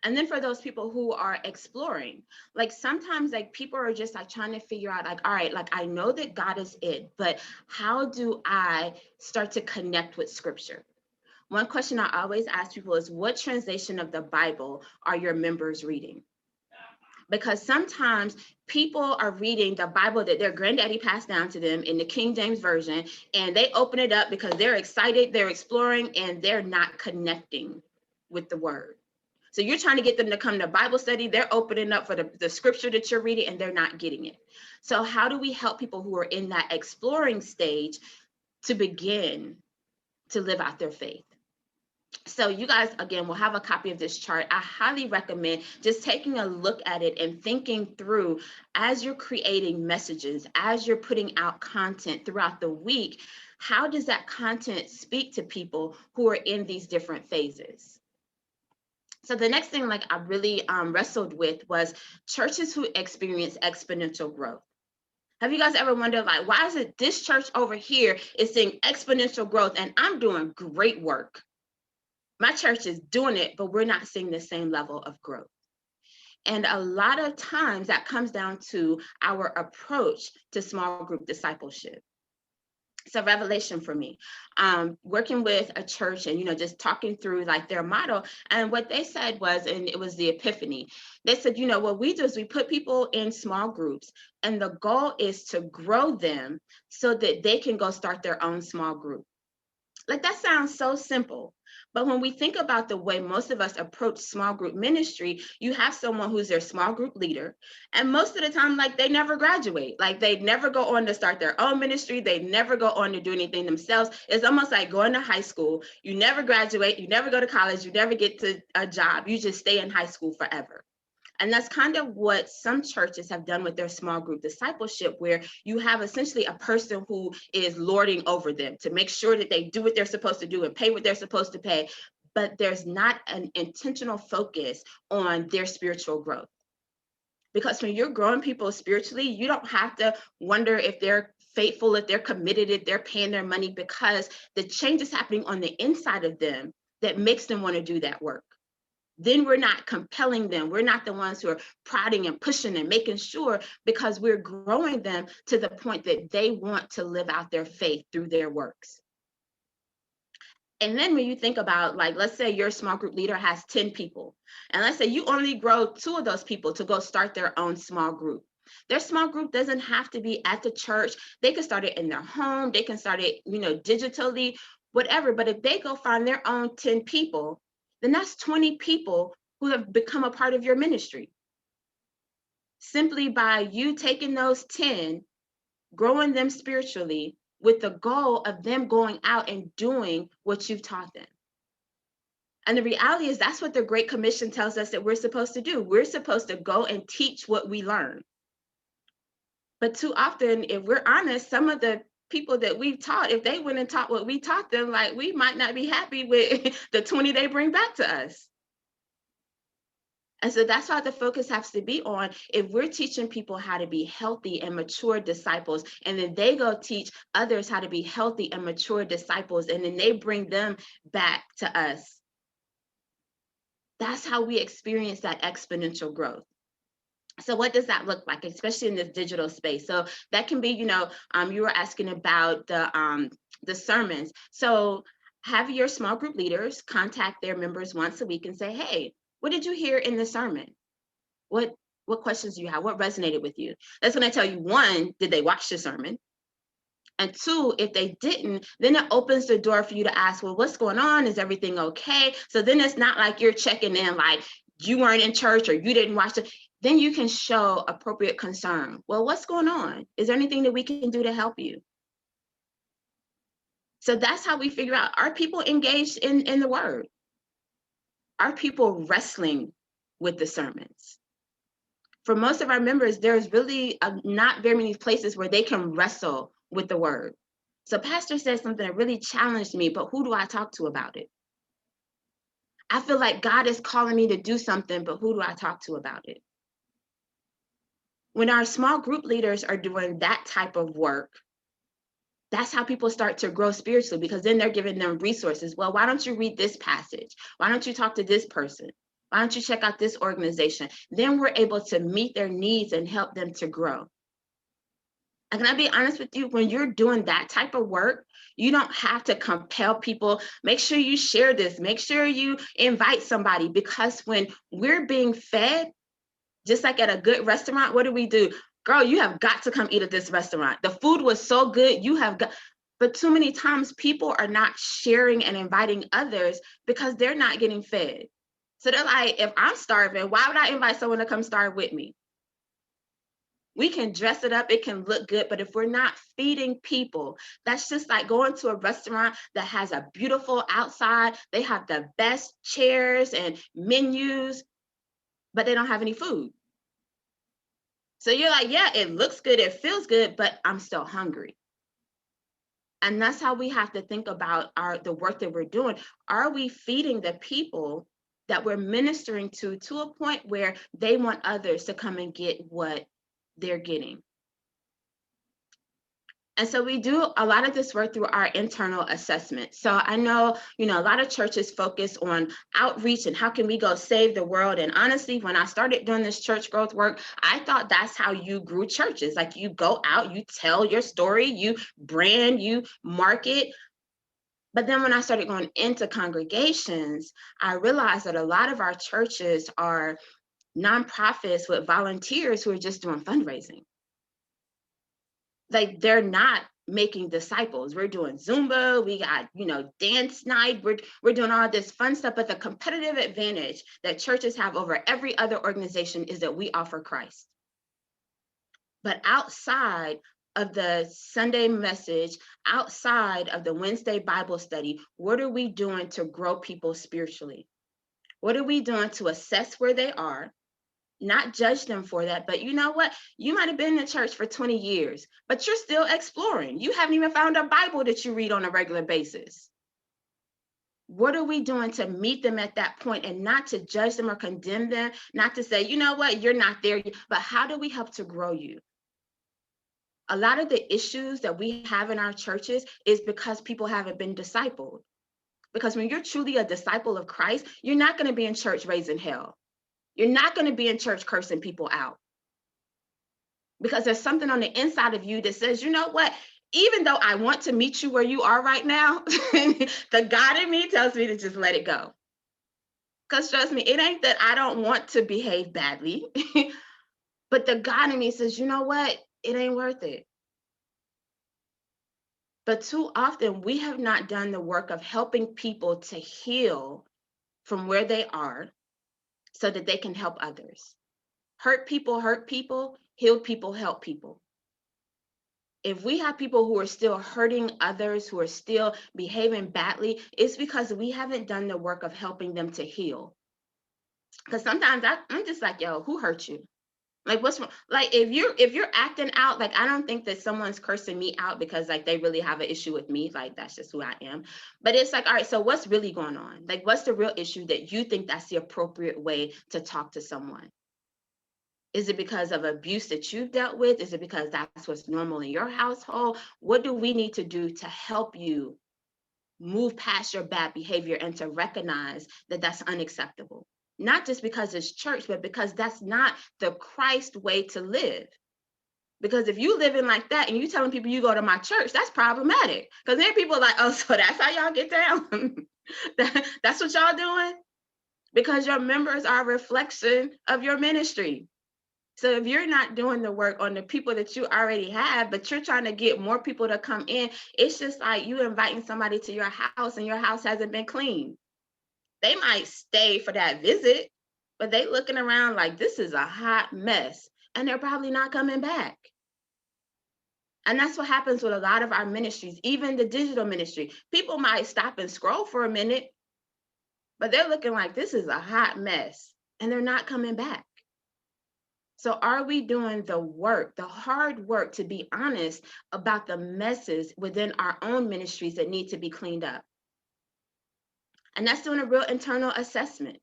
And then for those people who are exploring, like sometimes like people are just like trying to figure out like, all right, like I know that God is it, but how do I start to connect with scripture? One question I always ask people is, what translation of the Bible are your members reading? Because sometimes people are reading the Bible that their granddaddy passed down to them in the King James Version, and they open it up because they're excited, they're exploring, and they're not connecting with the word. So you're trying to get them to come to Bible study, they're opening up for the scripture that you're reading, and they're not getting it. So how do we help people who are in that exploring stage to begin to live out their faith? So you guys, again, will have a copy of this chart. I highly recommend just taking a look at it and thinking through as you're creating messages, as you're putting out content throughout the week, how does that content speak to people who are in these different phases? So the next thing like I really wrestled with was churches who experience exponential growth. Have you guys ever wondered, like, why is it this church over here is seeing exponential growth and I'm doing great work? My church is doing it, but we're not seeing the same level of growth. And a lot of times that comes down to our approach to small group discipleship. So revelation for me, working with a church and, you know, just talking through like their model. And what they said was, and it was the epiphany, they said, you know, what we do is we put people in small groups and the goal is to grow them so that they can go start their own small group. Like that sounds so simple. But when we think about the way most of us approach small group ministry, you have someone who's their small group leader. And most of the time, like they never graduate. Like they never go on to start their own ministry. They never go on to do anything themselves. It's almost like going to high school. You never graduate. You never go to college. You never get to a job. You just stay in high school forever. And that's kind of what some churches have done with their small group discipleship, where you have essentially a person who is lording over them to make sure that they do what they're supposed to do and pay what they're supposed to pay. But there's not an intentional focus on their spiritual growth. Because when you're growing people spiritually, you don't have to wonder if they're faithful, if they're committed, if they're paying their money, because the change is happening on the inside of them that makes them want to do that work. Then we're not compelling them. We're not the ones who are prodding and pushing and making sure, because we're growing them to the point that they want to live out their faith through their works. And then when you think about, like, let's say your small group leader has 10 people, and let's say you only grow 2 of those people to go start their own small group. Their small group doesn't have to be at the church. They can start it in their home. They can start it, you know, digitally, whatever. But if they go find their own 10 people, then that's 20 people who have become a part of your ministry. Simply by you taking those 10, growing them spiritually with the goal of them going out and doing what you've taught them. And the reality is that's what the Great Commission tells us that we're supposed to do. We're supposed to go and teach what we learn. But too often, if we're honest, some of the people that we've taught, if they went and taught what we taught them, like we might not be happy with the 20 they bring back to us. And so that's why the focus has to be on, if we're teaching people how to be healthy and mature disciples, and then they go teach others how to be healthy and mature disciples, and then they bring them back to us. That's how we experience that exponential growth. So what does that look like, especially in this digital space? So that can be, you know, you were asking about the sermons. So Have your small group leaders contact their members once a week and say, hey, what did you hear in the sermon? What questions do you have? What resonated with you? That's going to tell you, one, did they watch the sermon? And two, if they didn't, then it opens the door for you to ask, well, what's going on? Is everything okay? So then it's not like you're checking in like you weren't in church or you didn't watch it. Then you can show appropriate concern. Well, what's going on? Is there anything that we can do to help you? So that's how we figure out, are people engaged in the word? Are people wrestling with the sermons? For most of our members, there's really not very many places where they can wrestle with the word. So pastor said something that really challenged me, but who do I talk to about it? I feel like God is calling me to do something, but who do I talk to about it? When our small group leaders are doing that type of work, that's how people start to grow spiritually, because then they're giving them resources. Well, why don't you read this passage? Why don't you talk to this person? Why don't you check out this organization? Then we're able to meet their needs and help them to grow. And can I be honest with you? When you're doing that type of work, you don't have to compel people. Make sure you share this. Make sure you invite somebody, because when we're being fed, just like at a good restaurant, what do? Girl, you have got to come eat at this restaurant. The food was so good. You have got, but too many times people are not sharing and inviting others because they're not getting fed. So they're like, if I'm starving, why would I invite someone to come starve with me? We can dress it up, it can look good, but if we're not feeding people, that's just like going to a restaurant that has a beautiful outside, they have the best chairs and menus, but they don't have any food. So you're like, yeah, it looks good, it feels good, but I'm still hungry. And that's how we have to think about the work that we're doing. Are we feeding the people that we're ministering to a point where they want others to come and get what they're getting? And so we do a lot of this work through our internal assessment. So I know, a lot of churches focus on outreach and how can we go save the world. And honestly, when I started doing this church growth work, I thought that's how you grew churches. Like you go out, you tell your story, you brand, you market. But then when I started going into congregations, I realized that a lot of our churches are nonprofits with volunteers who are just doing fundraising. Like they're not making disciples. We're doing Zumba, we got, dance night, we're doing all this fun stuff, but the competitive advantage that churches have over every other organization is that we offer Christ. But outside of the Sunday message, outside of the Wednesday Bible study, what are we doing to grow people spiritually? What are we doing to assess where they are? Not judge them for that, but you know what? You might have been in church for 20 years, but you're still exploring. You haven't even found a Bible that you read on a regular basis. What are we doing to meet them at that point and not to judge them or condemn them, not to say, you know what, you're not there, but how do we help to grow you? A lot of the issues that we have in our churches is because people haven't been discipled. Because when you're truly a disciple of Christ, you're not going to be in church raising hell. You're not going to be in church cursing people out, because there's something on the inside of you that says, you know what, even though I want to meet you where you are right now, the God in me tells me to just let it go. Because trust me, it ain't that I don't want to behave badly, but the God in me says, you know what, it ain't worth it. But too often we have not done the work of helping people to heal from where they are, so that they can help others. Hurt people, healed people, help people. If we have people who are still hurting others, who are still behaving badly, it's because we haven't done the work of helping them to heal. Because sometimes I'm just like, yo, who hurt you? Like, what's wrong? Like, if you're acting out, like, I don't think that someone's cursing me out because like they really have an issue with me. Like, that's just who I am. But it's like, all right, so what's really going on? Like, what's the real issue that you think that's the appropriate way to talk to someone? Is it because of abuse that you've dealt with? Is it because that's what's normal in your household? What do we need to do to help you move past your bad behavior and to recognize that that's unacceptable? Not just because it's church, but because that's not the Christ way to live. Because if you living like that and you telling people you go to my church, that's problematic. Because then people are like, oh, so that's how y'all get down? That's what y'all doing? Because your members are a reflection of your ministry. So if you're not doing the work on the people that you already have, but you're trying to get more people to come in, it's just like you inviting somebody to your house and your house hasn't been cleaned. They might stay for that visit, but they looking around like this is a hot mess and they're probably not coming back. And that's what happens with a lot of our ministries, even the digital ministry. People might stop and scroll for a minute, but they're looking like this is a hot mess and they're not coming back. So are we doing the work, the hard work, to be honest about the messes within our own ministries that need to be cleaned up? And that's doing a real internal assessment.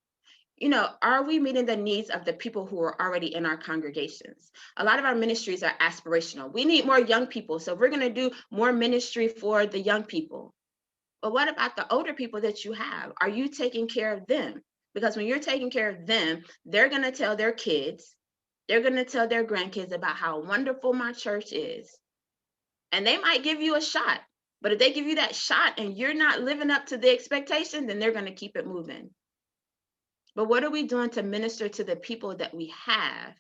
You know, are we meeting the needs of the people who are already in our congregations? A lot of our ministries are aspirational. We need more young people, so we're going to do more ministry for the young people. But what about the older people that you have? Are you taking care of them? Because when you're taking care of them, they're going to tell their kids, they're going to tell their grandkids about how wonderful my church is. And they might give you a shot. But if they give you that shot and you're not living up to the expectation, then they're going to keep it moving. But what are we doing to minister to the people that we have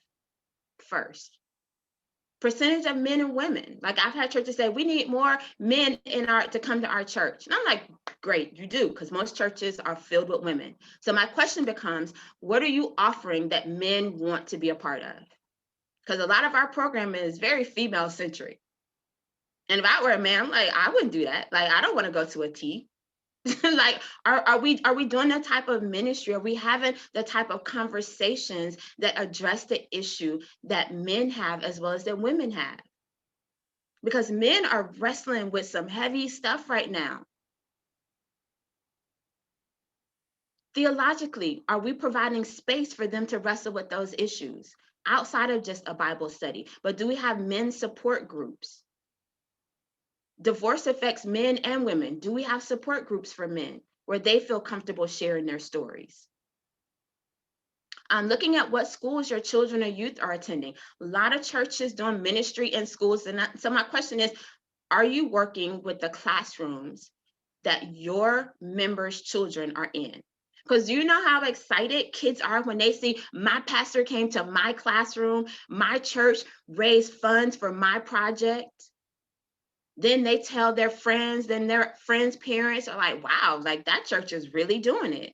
first? Percentage of men and women. Like I've had churches say, we need more men to come to our church. And I'm like, great, you do, because most churches are filled with women. So my question becomes, what are you offering that men want to be a part of? Because a lot of our programming is very female centric. And if I were a man, I'm like, I wouldn't do that. Like, I don't want to go to a tea. Like, are we doing that type of ministry? Are we having the type of conversations that address the issue that men have as well as that women have? Because men are wrestling with some heavy stuff right now. Theologically, are we providing space for them to wrestle with those issues outside of just a Bible study? But do we have men's support groups? Divorce affects men and women. Do we have support groups for men where they feel comfortable sharing their stories? Looking at what schools your children or youth are attending. A lot of churches doing ministry in schools. And so my question is, are you working with the classrooms that your members' children are in? Because you know how excited kids are when they see my pastor came to my classroom, my church raised funds for my project. Then they tell their friends, then their friends' parents are like, wow, like that church is really doing it.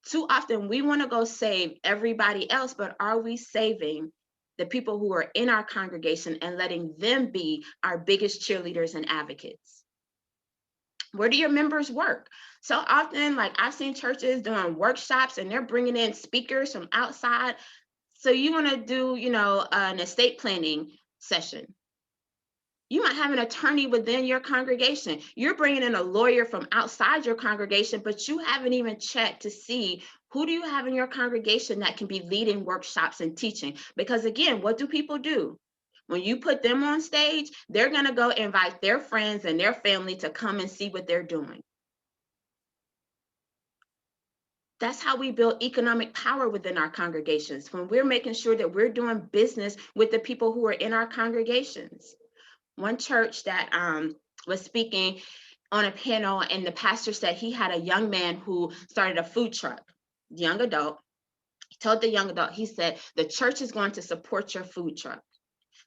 Too often we want to go save everybody else, but are we saving the people who are in our congregation and letting them be our biggest cheerleaders and advocates? Where do your members work? So often, like I've seen churches doing workshops and they're bringing in speakers from outside. So you want to do, an estate planning session. You might have an attorney within your congregation. You're bringing in a lawyer from outside your congregation, but you haven't even checked to see who do you have in your congregation that can be leading workshops and teaching. Because again, what do people do? When you put them on stage, they're going to go invite their friends and their family to come and see what they're doing. That's how we build economic power within our congregations, when we're making sure that we're doing business with the people who are in our congregations. One church that was speaking on a panel, and the pastor said he had a young man who started a food truck, young adult. He told the young adult, he said, the church is going to support your food truck.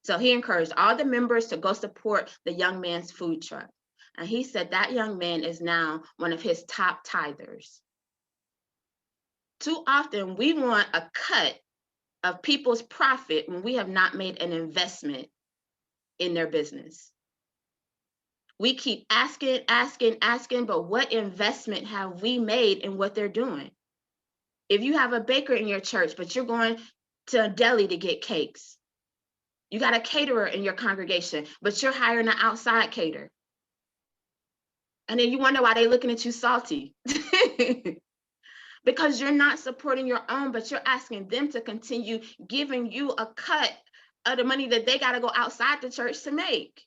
So he encouraged all the members to go support the young man's food truck. And he said that young man is now one of his top tithers. Too often we want a cut of people's profit when we have not made an investment in their business. We keep asking, but what investment have we made in what they're doing? If you have a baker in your church, but you're going to a deli to get cakes, you got a caterer in your congregation, but you're hiring an outside caterer. And then you wonder why they're looking at you salty. Because you're not supporting your own, but you're asking them to continue giving you a cut of the money that they got to go outside the church to make.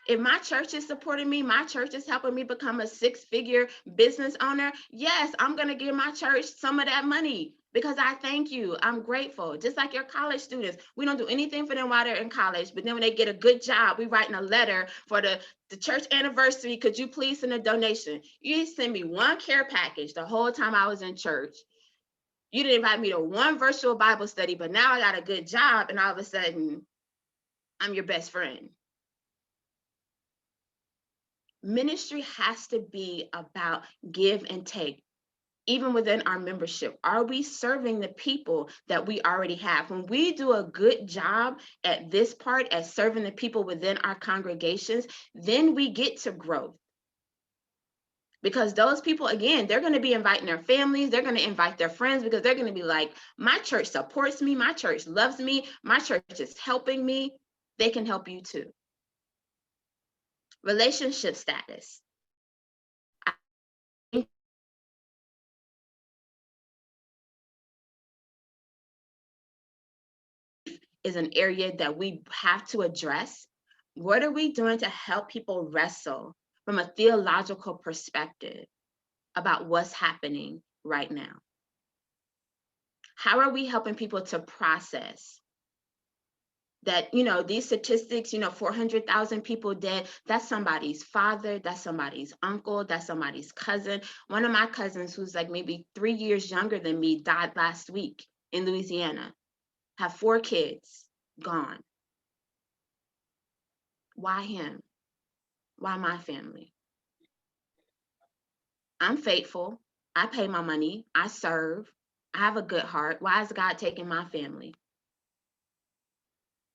If my church is supporting me, my church is helping me become a 6-figure business owner, yes, I'm going to give my church some of that money. because I thank you. I'm grateful. Just like your college students, we don't do anything for them while they're in college, but then when they get a good job, we writing a letter for the church anniversary. Could you please send a donation? You send me one care package the whole time I was in church. You didn't invite me to one virtual Bible study, but now I got a good job, and all of a sudden, I'm your best friend. Ministry has to be about give and take. Even within our membership, are we serving the people that we already have? When we do a good job at this part, at serving the people within our congregations, then we get to growth. Because those people, again, they're going to be inviting their families, they're going to invite their friends, because they're going to be like, my church supports me, my church loves me, my church is helping me. They can help you too. Relationship status. Is an area that we have to address. What are we doing to help people wrestle from a theological perspective about what's happening right now? How are we helping people to process that, these statistics, 400,000 people dead, that's somebody's father, that's somebody's uncle, that's somebody's cousin. One of my cousins, who's like maybe 3 years younger than me, died last week in Louisiana, have 4 kids gone. Why him? Why my family? I'm faithful. I pay my money. I serve. I have a good heart. Why is God taking my family?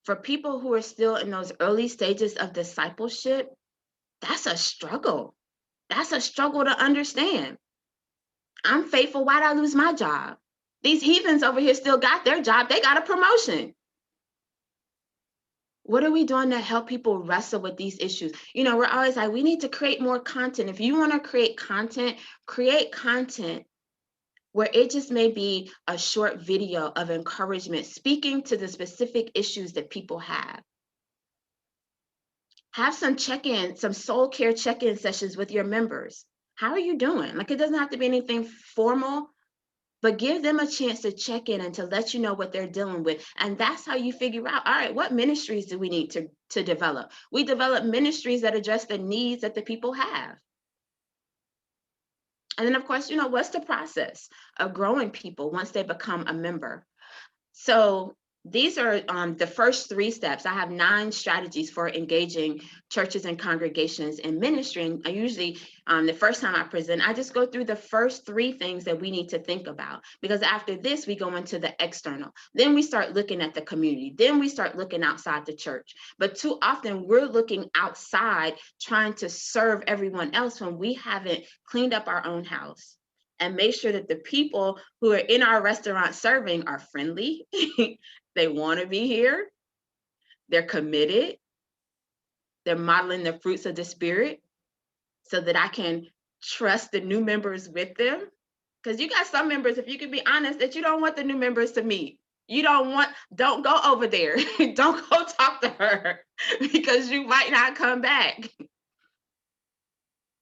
For people who are still in those early stages of discipleship, that's a struggle. That's a struggle to understand. I'm faithful. Why'd I lose my job? These heathens over here still got their job. They got a promotion. What are we doing to help people wrestle with these issues? We're always like, we need to create more content. If you want to create content where it just may be a short video of encouragement, speaking to the specific issues that people have. Have some check-in, some soul care check-in sessions with your members. How are you doing? Like, it doesn't have to be anything formal, but give them a chance to check in and to let you know what they're dealing with. And that's how you figure out, all right, what ministries do we need to develop? We develop ministries that address the needs that the people have. And then, of course, what's the process of growing people once they become a member? So these are the first 3 steps. I have 9 strategies for engaging churches and congregations in ministry. And I usually, the first time I present, I just go through the first 3 things that we need to think about. Because after this, we go into the external. Then we start looking at the community. Then we start looking outside the church. But too often, we're looking outside, trying to serve everyone else when we haven't cleaned up our own house. And make sure that the people who are in our restaurant serving are friendly. They want to be here. They're committed. They're modeling the fruits of the Spirit so that I can trust the new members with them. Because you got some members, if you can be honest, that you don't want the new members to meet. Don't go over there. Don't go talk to her because you might not come back.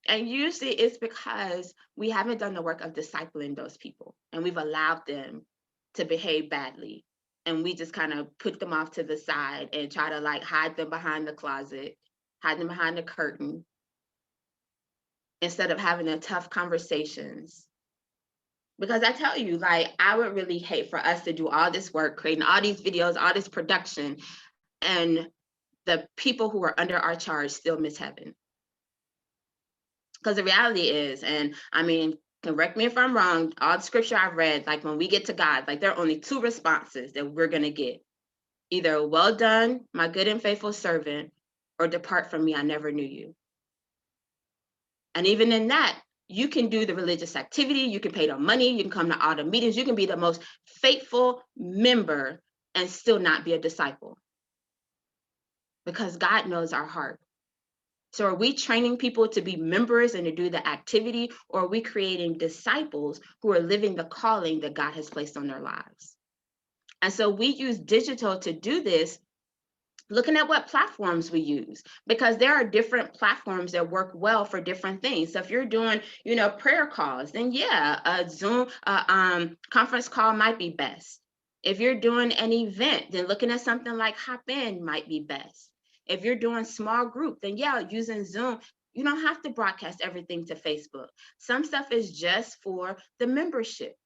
And usually it's because we haven't done the work of discipling those people, and we've allowed them to behave badly. And we just kind of put them off to the side and try to hide them behind the closet, hide them behind the curtain, instead of having the tough conversations. Because I tell you, I would really hate for us to do all this work, creating all these videos, all this production, and the people who are under our charge still miss heaven. Because the reality is, and I mean, correct me if I'm wrong, all the scripture I've read, when we get to God, there are only 2 responses that we're going to get. Either, well done, my good and faithful servant, or depart from me, I never knew you. And even in that, you can do the religious activity, you can pay the money, you can come to all the meetings, you can be the most faithful member and still not be a disciple. Because God knows our heart. So are we training people to be members and to do the activity, or are we creating disciples who are living the calling that God has placed on their lives? And so we use digital to do this, Looking at what platforms we use, because there are different platforms that work well for different things. So if you're doing, prayer calls, then yeah, a Zoom conference call might be best. If you're doing an event, then looking at something like Hopin might be best. If you're doing small group, then yeah, using Zoom. You don't have to broadcast everything to Facebook. Some stuff is just for the membership.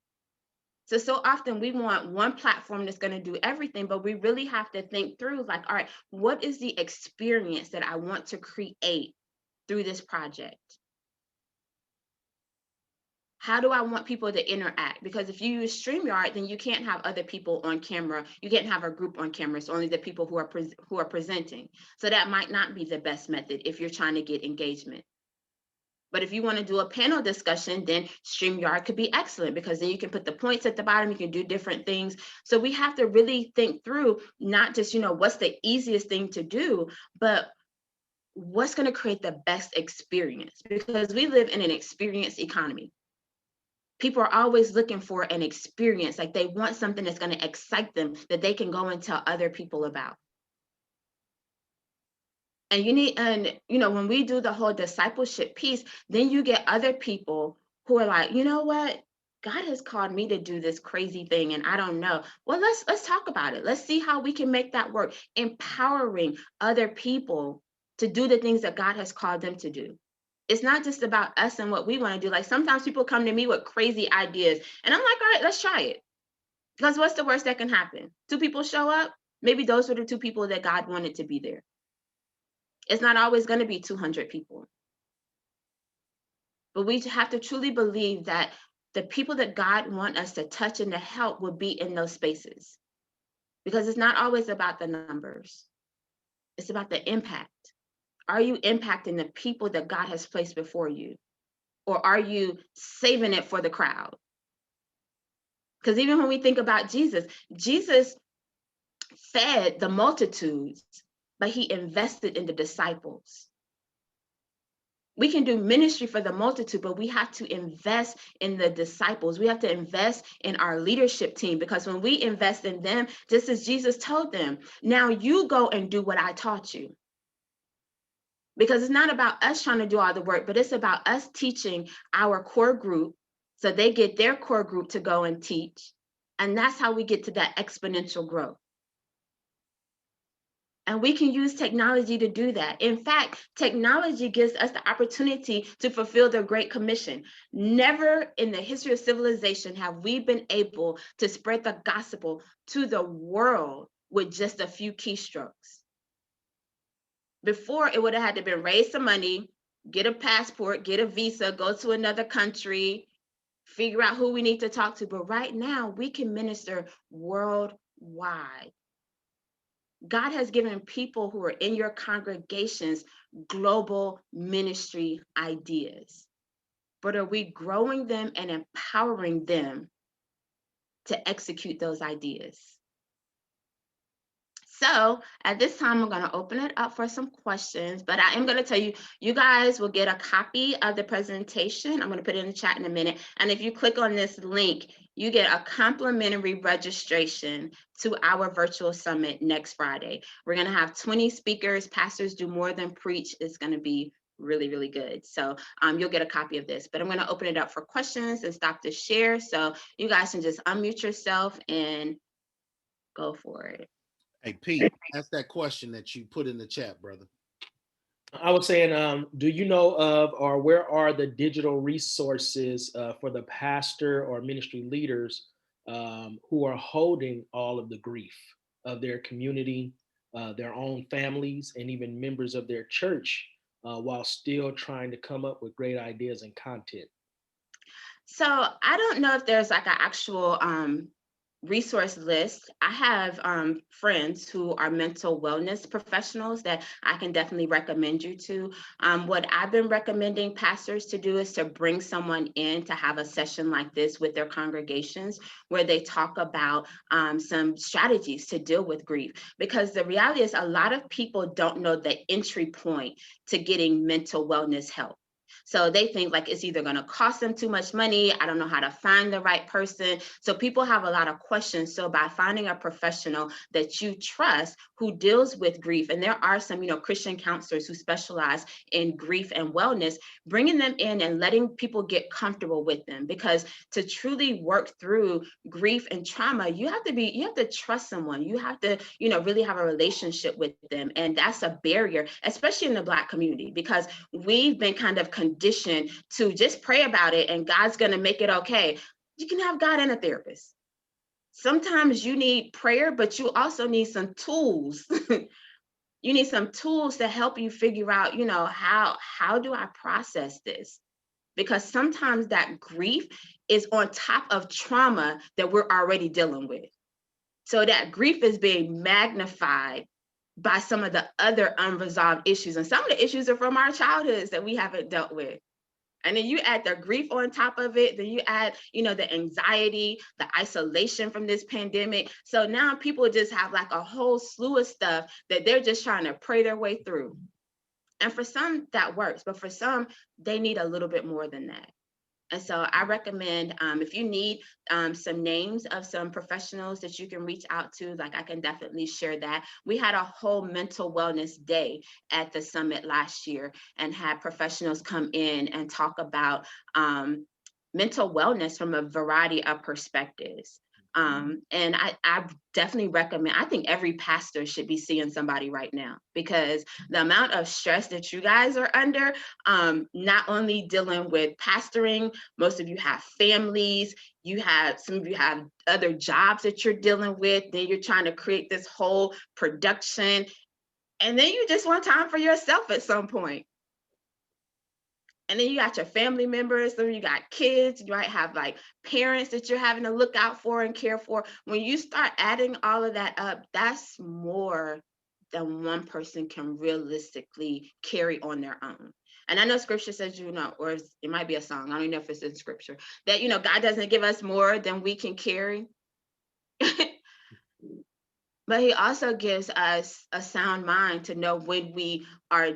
So often we want one platform that's going to do everything, but we really have to think through, like, all right, what is the experience that I want to create through this project? How do I want people to interact? Because if you use StreamYard, then you can't have other people on camera. You can't have a group on camera. It's only the people who are presenting. So that might not be the best method if you're trying to get engagement. But if you want to do a panel discussion, then StreamYard could be excellent, because then you can put the points at the bottom, you can do different things. So we have to really think through, not just, what's the easiest thing to do, but what's going to create the best experience, because we live in an experience economy. People are always looking for an experience, like they want something that's going to excite them that they can go and tell other people about. And when we do the whole discipleship piece, then you get other people who are like, you know what? God has called me to do this crazy thing and I don't know. Well, let's talk about it. Let's see how we can make that work. Empowering other people to do the things that God has called them to do. It's not just about us and what we want to do. Like sometimes people come to me with crazy ideas and I'm like, all right, let's try it. Because what's the worst that can happen? 2 people show up. Maybe those were the 2 people that God wanted to be there. It's not always going to be 200 people. But we have to truly believe that the people that God wants us to touch and to help will be in those spaces. Because it's not always about the numbers. It's about the impact. Are you impacting the people that God has placed before you? Or are you saving it for the crowd? Because even when we think about Jesus fed the multitudes, but he invested in the disciples. We can do ministry for the multitude, but we have to invest in the disciples. We have to invest in our leadership team, because when we invest in them, just as Jesus told them, now you go and do what I taught you. Because it's not about us trying to do all the work, but it's about us teaching our core group so they get their core group to go and teach. And that's how we get to that exponential growth. And we can use technology to do that. In fact, technology gives us the opportunity to fulfill the Great Commission. Never in the history of civilization have we been able to spread the gospel to the world with just a few keystrokes. Before, it would have had to been raise some money, get a passport, get a visa, go to another country, figure out who we need to talk to. But right now, we can minister worldwide. God has given people who are in your congregations global ministry ideas. But are we growing them and empowering them to execute those ideas? So at this time, I'm going to open it up for some questions, but I am going to tell you, you guys will get a copy of the presentation. I'm going to put it in the chat in a minute. And if you click on this link, you get a complimentary registration to our virtual summit next Friday. We're going to have 20 speakers. Pastors do more than preach. It's going to be really, really good. So you'll get a copy of this, but I'm going to open it up for questions and stop the share. So you guys can just unmute yourself and go for it. Hey, Pete, ask that question that you put in the chat, brother. I was saying, do you know of, or where are the digital resources for the pastor or ministry leaders who are holding all of the grief of their community, their own families, and even members of their church, while still trying to come up with great ideas and content? So I don't know if there's like an actual resource list. I have friends who are mental wellness professionals that I can definitely recommend you to. What I've been recommending pastors to do is to bring someone in to have a session like this with their congregations where they talk about some strategies to deal with grief. Because the reality is a lot of people don't know the entry point to getting mental wellness help. So they think like it's either going to cost them too much money. I don't know how to find the right person. So people have a lot of questions. So by finding a professional that you trust who deals with grief, and there are some, Christian counselors who specialize in grief and wellness, bringing them in and letting people get comfortable with them, because to truly work through grief and trauma, you have to trust someone. You have to, really have a relationship with them. And that's a barrier, especially in the Black community, because we've been kind of conditioned to just pray about it and God's going to make it okay. You can have God and a therapist. Sometimes you need prayer, but you also need some tools. You need some tools to help you figure out, how do I process this? Because sometimes that grief is on top of trauma that we're already dealing with. So that grief is being magnified by some of the other unresolved issues. And some of the issues are from our childhoods that we haven't dealt with. And then you add the grief on top of it, then you add, the anxiety, the isolation from this pandemic. So now people just have like a whole slew of stuff that they're just trying to pray their way through. And for some that works, but for some, they need a little bit more than that. And so I recommend, if you need some names of some professionals that you can reach out to, like I can definitely share that. We had a whole mental wellness day at the summit last year and had professionals come in and talk about mental wellness from a variety of perspectives. And I definitely recommend, I think every pastor should be seeing somebody right now, because the amount of stress that you guys are under, not only dealing with pastoring, most of you have families, some of you have other jobs that you're dealing with, then you're trying to create this whole production, and then you just want time for yourself at some point. And then you got your family members, then you got kids, you might have like parents that you're having to look out for and care for. When you start adding all of that up, that's more than one person can realistically carry on their own. And I know scripture says, or it might be a song, I don't know if it's in scripture, that, God doesn't give us more than we can carry. But he also gives us a sound mind to know when we are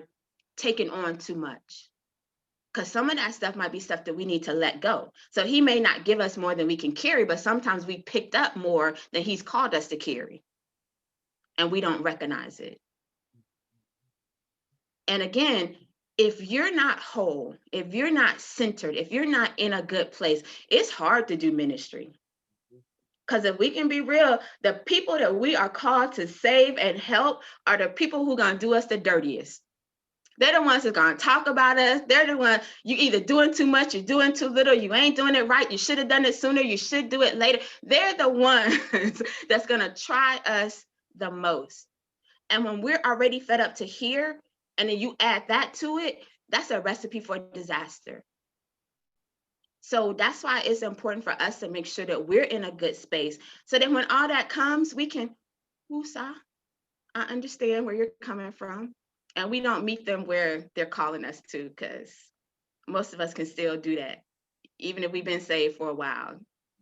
taking on too much. Because some of that stuff might be stuff that we need to let go. So he may not give us more than we can carry, but sometimes we picked up more than he's called us to carry, and we don't recognize it. And again, if you're not whole, if you're not centered, if you're not in a good place, it's hard to do ministry. Because if we can be real, the people that we are called to save and help are the people who are going to do us the dirtiest. They're the ones that's going to talk about us. They're the ones, you either doing too much, you're doing too little, you ain't doing it right, you should have done it sooner, you should do it later. They're the ones that's going to try us the most. And when we're already fed up to here, and then you add that to it, that's a recipe for disaster. So that's why it's important for us to make sure that we're in a good space, so that when all that comes, we can, woosah, I understand where you're coming from. And we don't meet them where they're calling us to, because most of us can still do that, even if we've been saved for a while.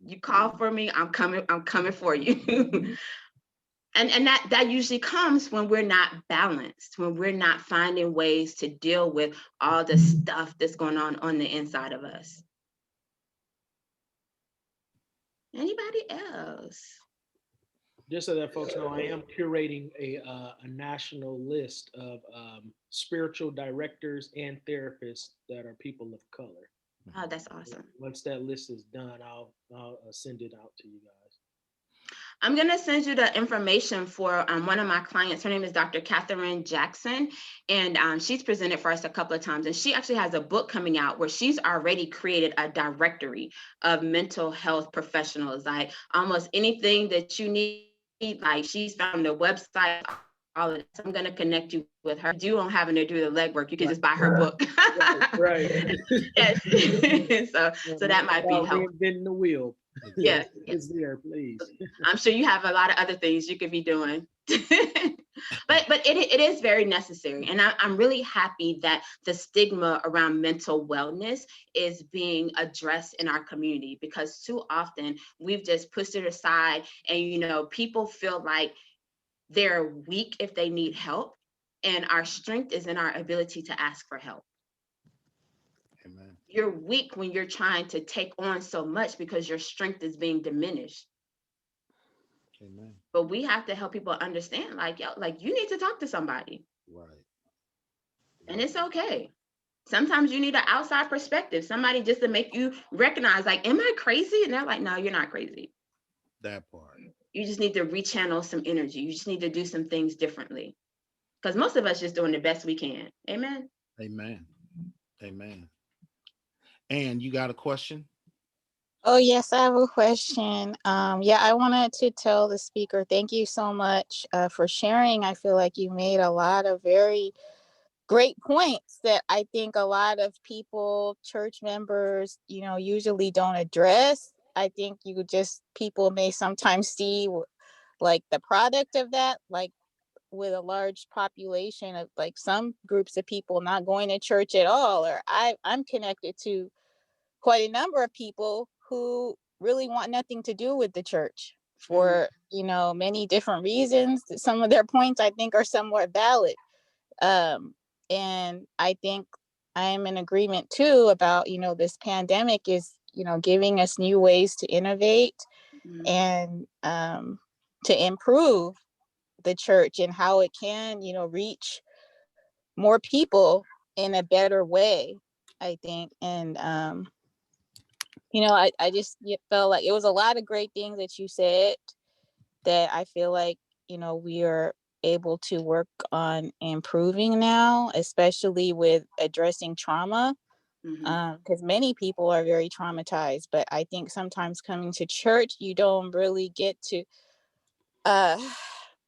You call for me, I'm coming for you. And that usually comes when we're not balanced, when we're not finding ways to deal with all the stuff that's going on the inside of us. Anybody else? Just so that folks know, I am curating a national list of spiritual directors and therapists that are people of color. Oh, that's awesome. Once that list is done, I'll send it out to you guys. I'm going to send you the information for one of my clients. Her name is Dr. Catherine Jackson, and she's presented for us a couple of times. And she actually has a book coming out where she's already created a directory of mental health professionals, like almost anything that you need. Like she's found the website, all of it. So I'm going to connect you with her. You don't having to do the legwork. You can just buy her book. Right. Yes. so that might be helpful. Reinventing the wheel. Yeah. It's there, please. I'm sure you have a lot of other things you could be doing. but it is very necessary. And I'm really happy that the stigma around mental wellness is being addressed in our community, because too often we've just pushed it aside, and people feel like they're weak if they need help, and our strength is in our ability to ask for help. Amen. You're weak when you're trying to take on so much because your strength is being diminished. Amen. But we have to help people understand, like, yo, like you need to talk to somebody. Right. And it's okay. Sometimes you need an outside perspective, somebody just to make you recognize, like, am I crazy? And they're like, no, you're not crazy. That part. You just need to rechannel some energy. You just need to do some things differently. Because most of us just doing the best we can. Amen. Amen. Amen. And you got a question? Oh, yes, I have a question. Yeah, I wanted to tell the speaker, thank you so much for sharing. I feel like you made a lot of very great points that I think a lot of people, church members, usually don't address. I think people may sometimes see like the product of that, like with a large population of like some groups of people not going to church at all, or I'm connected to quite a number of people who really want nothing to do with the church for many different reasons. Some of their points I think are somewhat valid, and I think I am in agreement too about this pandemic is giving us new ways to innovate and to improve the church and how it can reach more people in a better way, I think. And I just felt like it was a lot of great things that you said that I feel like, we are able to work on improving now, especially with addressing trauma, because many people are very traumatized. But I think sometimes coming to church, you don't really get to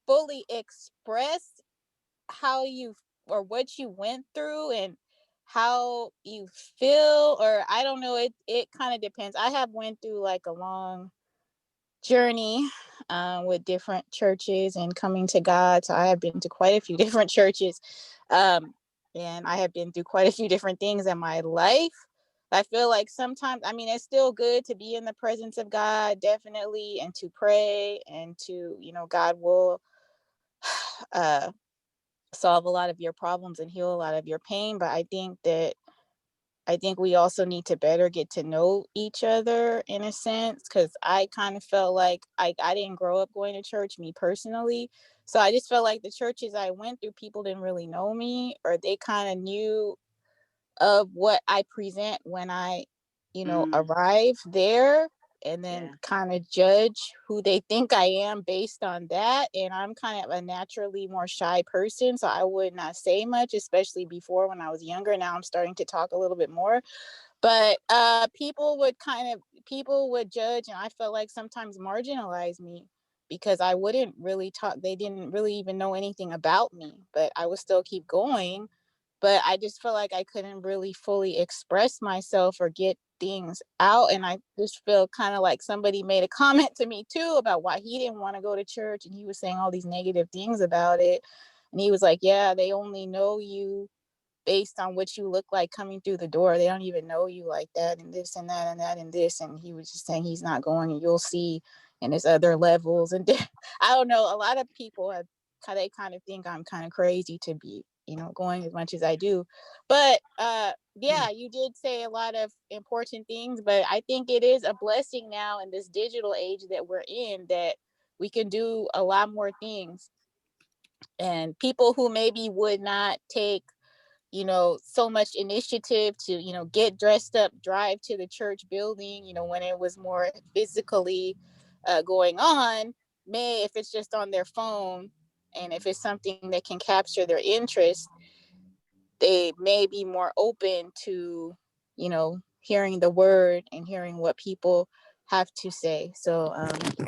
fully express how you or what you went through and how you feel, or I don't know, it kind of depends. I have went through like a long journey with different churches and coming to God, so I have been to quite a few different churches, and I have been through quite a few different things in my life. I feel like sometimes, I mean, it's still good to be in the presence of God, definitely, and to pray, and to God will uh solve a lot of your problems and heal a lot of your pain. But I think we also need to better get to know each other in a sense, because I kind of felt like I didn't grow up going to church, me personally. So I just felt like the churches I went through, people didn't really know me, or they kind of knew of what I present when I, arrive there, and then kind of judge who they think I am based on that. And I'm kind of a naturally more shy person, so I would not say much, especially before when I was younger. Now I'm starting to talk a little bit more. But people would judge, and I felt like sometimes marginalize me because I wouldn't really talk. They didn't really even know anything about me, but I would still keep going. But I just felt like I couldn't really fully express myself or get things out. And I just feel kind of like somebody made a comment to me too about why he didn't want to go to church, and he was saying all these negative things about it. And he was like, yeah, they only know you based on what you look like coming through the door. They don't even know you like that, and this and that and that and this. And he was just saying he's not going, and you'll see. And there's other levels. And I don't know. A lot of people they kind of think I'm kind of crazy to be, going as much as I do. But yeah, you did say a lot of important things. But I think it is a blessing now in this digital age that we're in, that we can do a lot more things. And people who maybe would not take so much initiative to get dressed up, drive to the church building when it was more physically going on, may, if it's just on their phone, and if it's something that can capture their interest, they may be more open to hearing the word and hearing what people have to say. So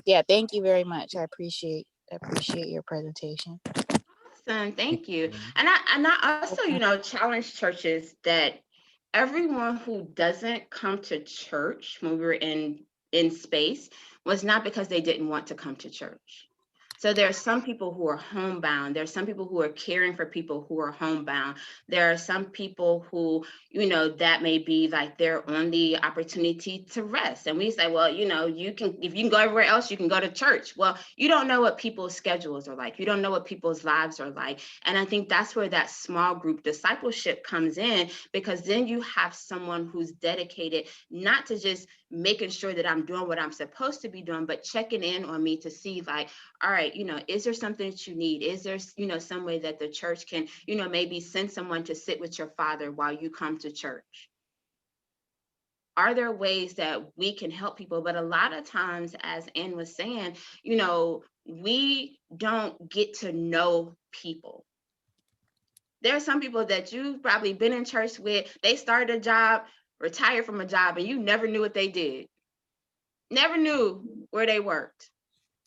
yeah, thank you very much. I appreciate your presentation. Awesome, thank you. And I also, challenge churches that everyone who doesn't come to church when we were in space was not because they didn't want to come to church. So there are some people who are homebound. There are some people who are caring for people who are homebound. There are some people who, that may be like they're on the opportunity to rest. And we say, well, you can, if you can go everywhere else, you can go to church. Well, you don't know what people's schedules are like. You don't know what people's lives are like. And I think that's where that small group discipleship comes in, because then you have someone who's dedicated not to just making sure that I'm doing what I'm supposed to be doing, but checking in on me to see like, all right, is there something that you need? Is there, some way that the church can, maybe send someone to sit with your father while you come to church? Are there ways that we can help people? But a lot of times, as Ann was saying, we don't get to know people. There are some people that you've probably been in church with, they started a job, retired from a job, and you never knew what they did. Never knew where they worked,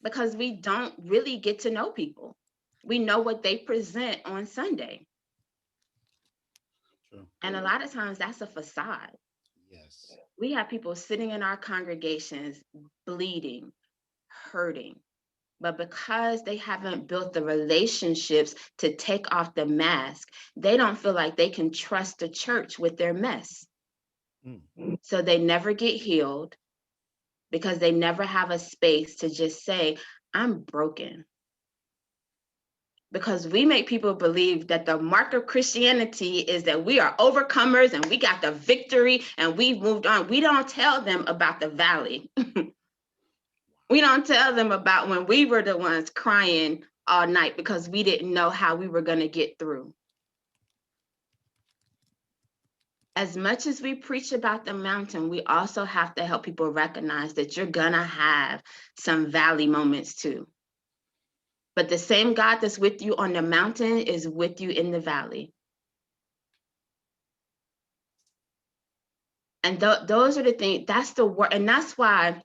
because we don't really get to know people. We know what they present on Sunday. True. And a lot of times that's a facade. Yes. We have people sitting in our congregations bleeding, hurting, but because they haven't built the relationships to take off the mask, they don't feel like they can trust the church with their mess. So they never get healed, because they never have a space to just say, I'm broken. Because we make people believe that the mark of Christianity is that we are overcomers and we got the victory and we've moved on. We don't tell them about the valley. We don't tell them about when we were the ones crying all night because we didn't know how we were going to get through. As much as we preach about the mountain, we also have to help people recognize that you're going to have some valley moments too. But the same God that's with you on the mountain is with you in the valley. And those are the things, that's the work. And that's why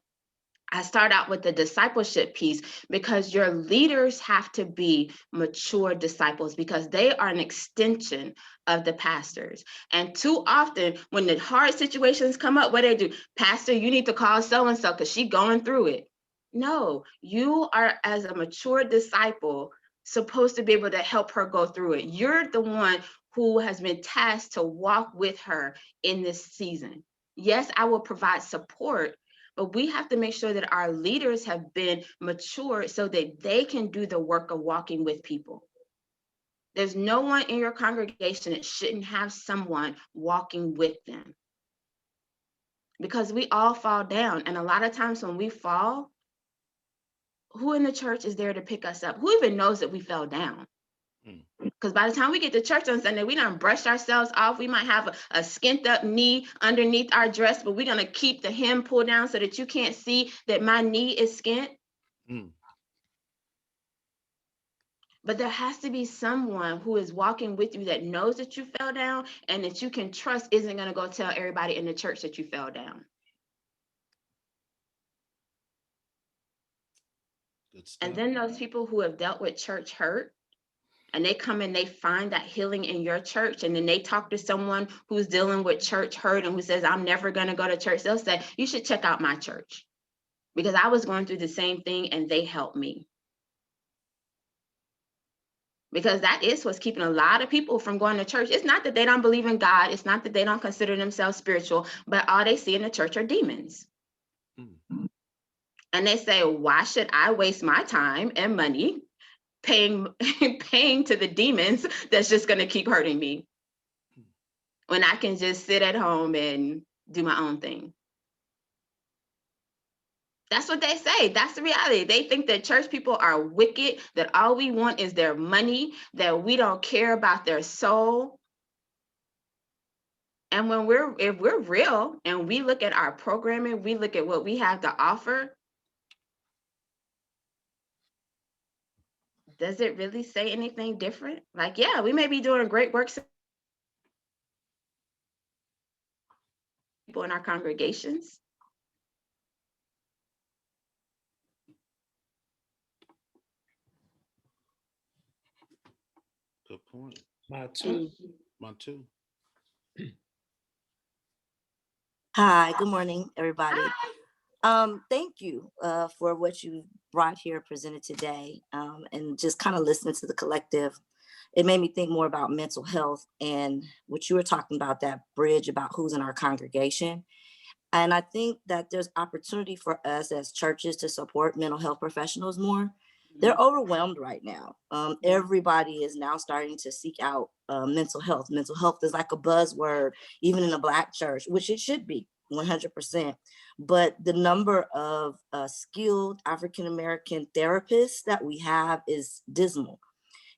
I start out with the discipleship piece, because your leaders have to be mature disciples, because they are an extension of the pastors. And too often when the hard situations come up, what they do, pastor, you need to call so-and-so because she's going through it. No, you are, as a mature disciple, supposed to be able to help her go through it. You're the one who has been tasked to walk with her in this season. Yes, I will provide support, but we have to make sure that our leaders have been mature so that they can do the work of walking with people. There's no one in your congregation that shouldn't have someone walking with them, because we all fall down. And a lot of times when we fall, who in the church is there to pick us up? Who even knows that we fell down? Because by the time we get to church on Sunday, we done brushed ourselves off. We might have a skint up knee underneath our dress, but we're going to keep the hem pulled down so that you can't see that my knee is skint. But there has to be someone who is walking with you that knows that you fell down and that you can trust isn't going to go tell everybody in the church that you fell down. Good stuff. And then those people who have dealt with church hurt, and they come and they find that healing in your church, and then they talk to someone who's dealing with church hurt and who says, I'm never going to go to church. They'll say, you should check out my church, because I was going through the same thing and they helped me. Because that is what's keeping a lot of people from going to church. It's not that they don't believe in God. It's not that they don't consider themselves spiritual, but all they see in the church are demons. And they say, why should I waste my time and money paying to the demons that's just going to keep hurting me, when I can just sit at home and do my own thing? That's what they say. That's the reality. They think that church people are wicked, that all we want is their money, that we don't care about their soul. And if we're real and we look at our programming, we look at what we have to offer, does it really say anything different? Like, yeah, we may be doing great work people in our congregations. Good point. My two. Hi, good morning, everybody. Thank you for what you brought here, presented today, and just kind of listening to the collective. It made me think more about mental health and what you were talking about, that bridge about who's in our congregation. And I think that there's opportunity for us as churches to support mental health professionals more. They're overwhelmed right now. Everybody is now starting to seek out mental health. Mental health is like a buzzword, even in a Black church, which it should be 100%. But the number of skilled African-American therapists that we have is dismal.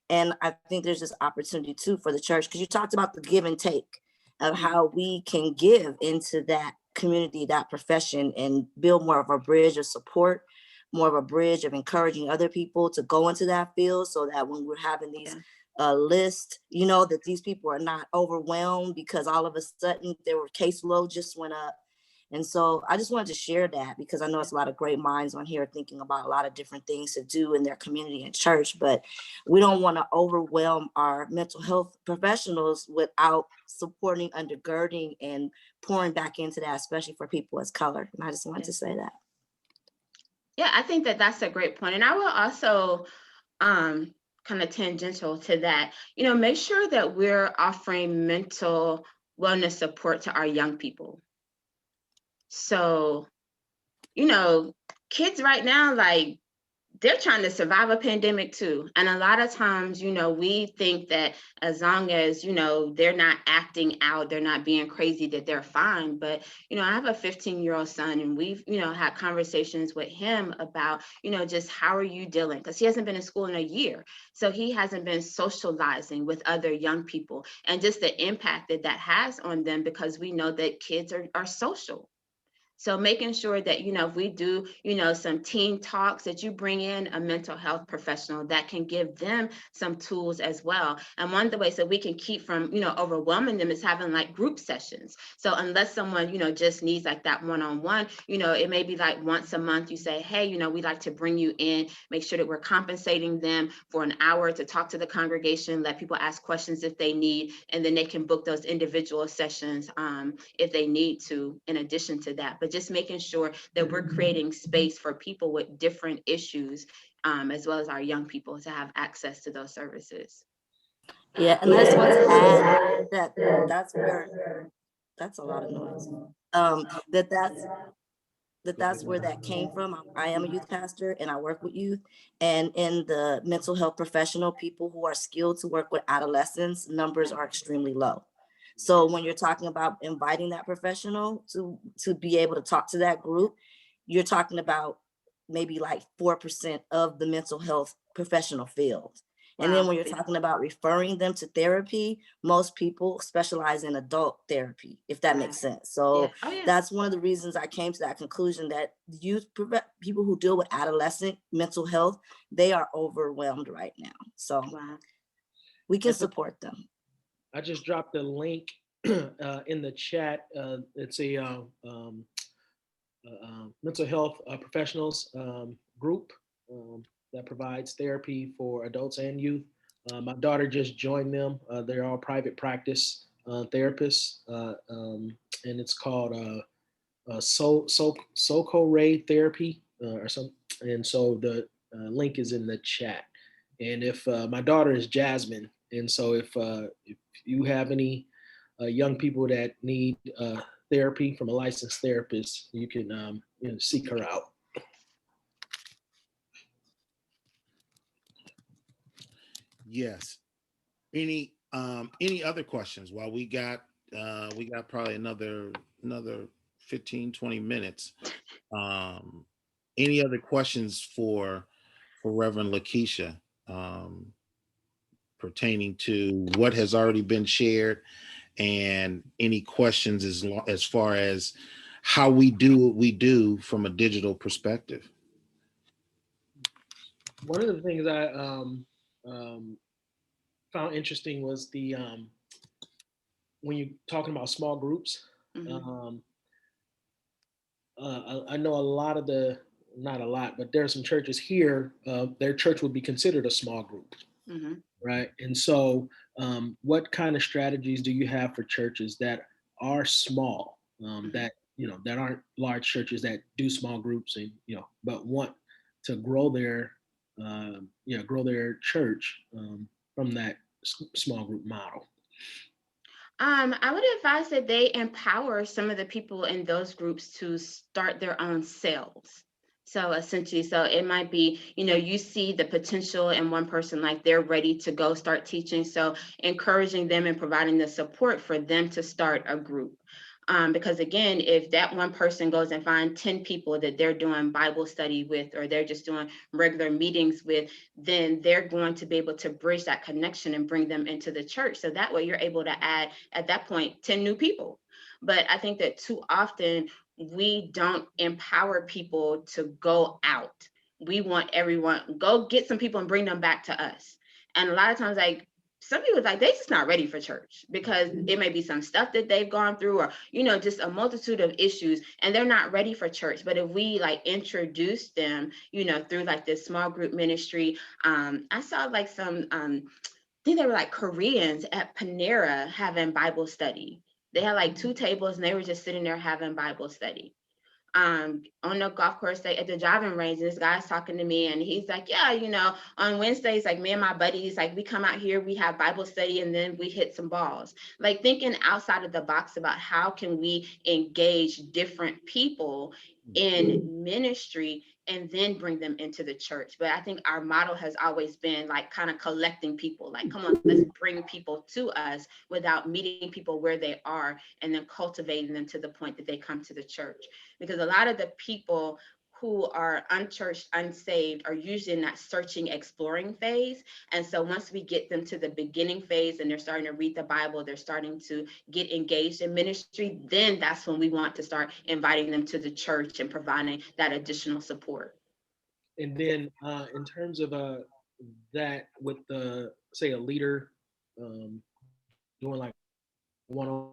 And I think there's this opportunity too for the church, because you talked about the give and take of how we can give into that community, that profession, and build more of a bridge of support, more of a bridge of encouraging other people to go into that field, so that when we're having these lists, you know, that these people are not overwhelmed because all of a sudden their caseload just went up. And so I just wanted to share that, because I know it's a lot of great minds on here thinking about a lot of different things to do in their community and church, but we don't want to overwhelm our mental health professionals without supporting, undergirding, and pouring back into that, especially for people of color. And I just wanted to say that. Yeah, I think that that's a great point. And I will also kind of tangential to that, you know, make sure that we're offering mental wellness support to our young people. So, you know, kids right now, like, they're trying to survive a pandemic too. And a lot of times, you know, we think that as long as, you know, they're not acting out, they're not being crazy, that they're fine. But, you know, I have a 15-year-old son, and we've, you know, had conversations with him about, you know, just how are you dealing? Because he hasn't been in school in a year. So he hasn't been socializing with other young people, and just the impact that that has on them, because we know that kids are social. So making sure that, you know, if we do, you know, some teen talks, that you bring in a mental health professional that can give them some tools as well. And one of the ways that we can keep from, you know, overwhelming them is having like group sessions. So unless someone, you know, just needs like that one-on-one, you know, it may be like once a month you say, hey, you know, we'd like to bring you in, make sure that we're compensating them for an hour to talk to the congregation, let people ask questions if they need, and then they can book those individual sessions if they need to, in addition to that. But just making sure that we're creating space for people with different issues, as well as our young people, to have access to those services. Yeah, and I just want to add that that's a lot of noise. That's where that came from. I am a youth pastor and I work with youth, and in the mental health professional, people who are skilled to work with adolescents, numbers are extremely low. So when you're talking about inviting that professional to be able to talk to that group, you're talking about maybe like 4% of the mental health professional field. And then when you're talking about referring them to therapy, most people specialize in adult therapy, if that makes sense. So that's one of the reasons I came to that conclusion, that people who deal with adolescent mental health, they are overwhelmed right now. So we can support them. I just dropped a link in the chat. It's a mental health professionals group that provides therapy for adults and youth. My daughter just joined them. They're all private practice therapists, and it's called Soco Ray Therapy or something. And so the link is in the chat. And if my daughter is Jasmine, and so if you have any young people that need therapy from a licensed therapist, you can seek her out. Yes. Any other questions? While we got probably another 15, 20 minutes. Any other questions for Reverend Lakeisha pertaining to what has already been shared, and any questions as far as how we do what we do from a digital perspective? One of the things I found interesting was the when you're talking about small groups. I know a lot of not a lot, but there are some churches here, their church would be considered a small group, right? And so what kind of strategies do you have for churches that are small, that that aren't large churches that do small groups and, but want to grow their, grow their church from that small group model? I would advise that they empower some of the people in those groups to start their own cells. So essentially, so it might be, you see the potential in one person, like they're ready to go start teaching. So encouraging them and providing the support for them to start a group. Because again, if that one person goes and finds 10 people that they're doing Bible study with, or they're just doing regular meetings with, then they're going to be able to bridge that connection and bring them into the church. So that way you're able to add, at that point, 10 new people. But I think that too often we don't empower people to go out. We want everyone, go get some people and bring them back to us. And a lot of times, like, some people like, they just not ready for church because it may be some stuff that they've gone through, or, just a multitude of issues, and they're not ready for church. But if we like introduce them, through like this small group ministry, I saw like some, I think they were like Koreans at Panera having Bible study. They had like 2 tables and they were just sitting there having Bible study. On the golf course at the driving range, this guy's talking to me and he's like, yeah, on Wednesdays, like me and my buddies, like we come out here, we have Bible study, and then we hit some balls. Like thinking outside of the box about how can we engage different people in ministry and then bring them into the church. But I think our model has always been like kind of collecting people, like, come on, let's bring people to us without meeting people where they are and then cultivating them to the point that they come to the church. Because a lot of the people who are unchurched, unsaved, are usually in that searching, exploring phase. And so once we get them to the beginning phase and they're starting to read the Bible, they're starting to get engaged in ministry, then that's when we want to start inviting them to the church and providing that additional support. And then in terms of that with say a leader doing like one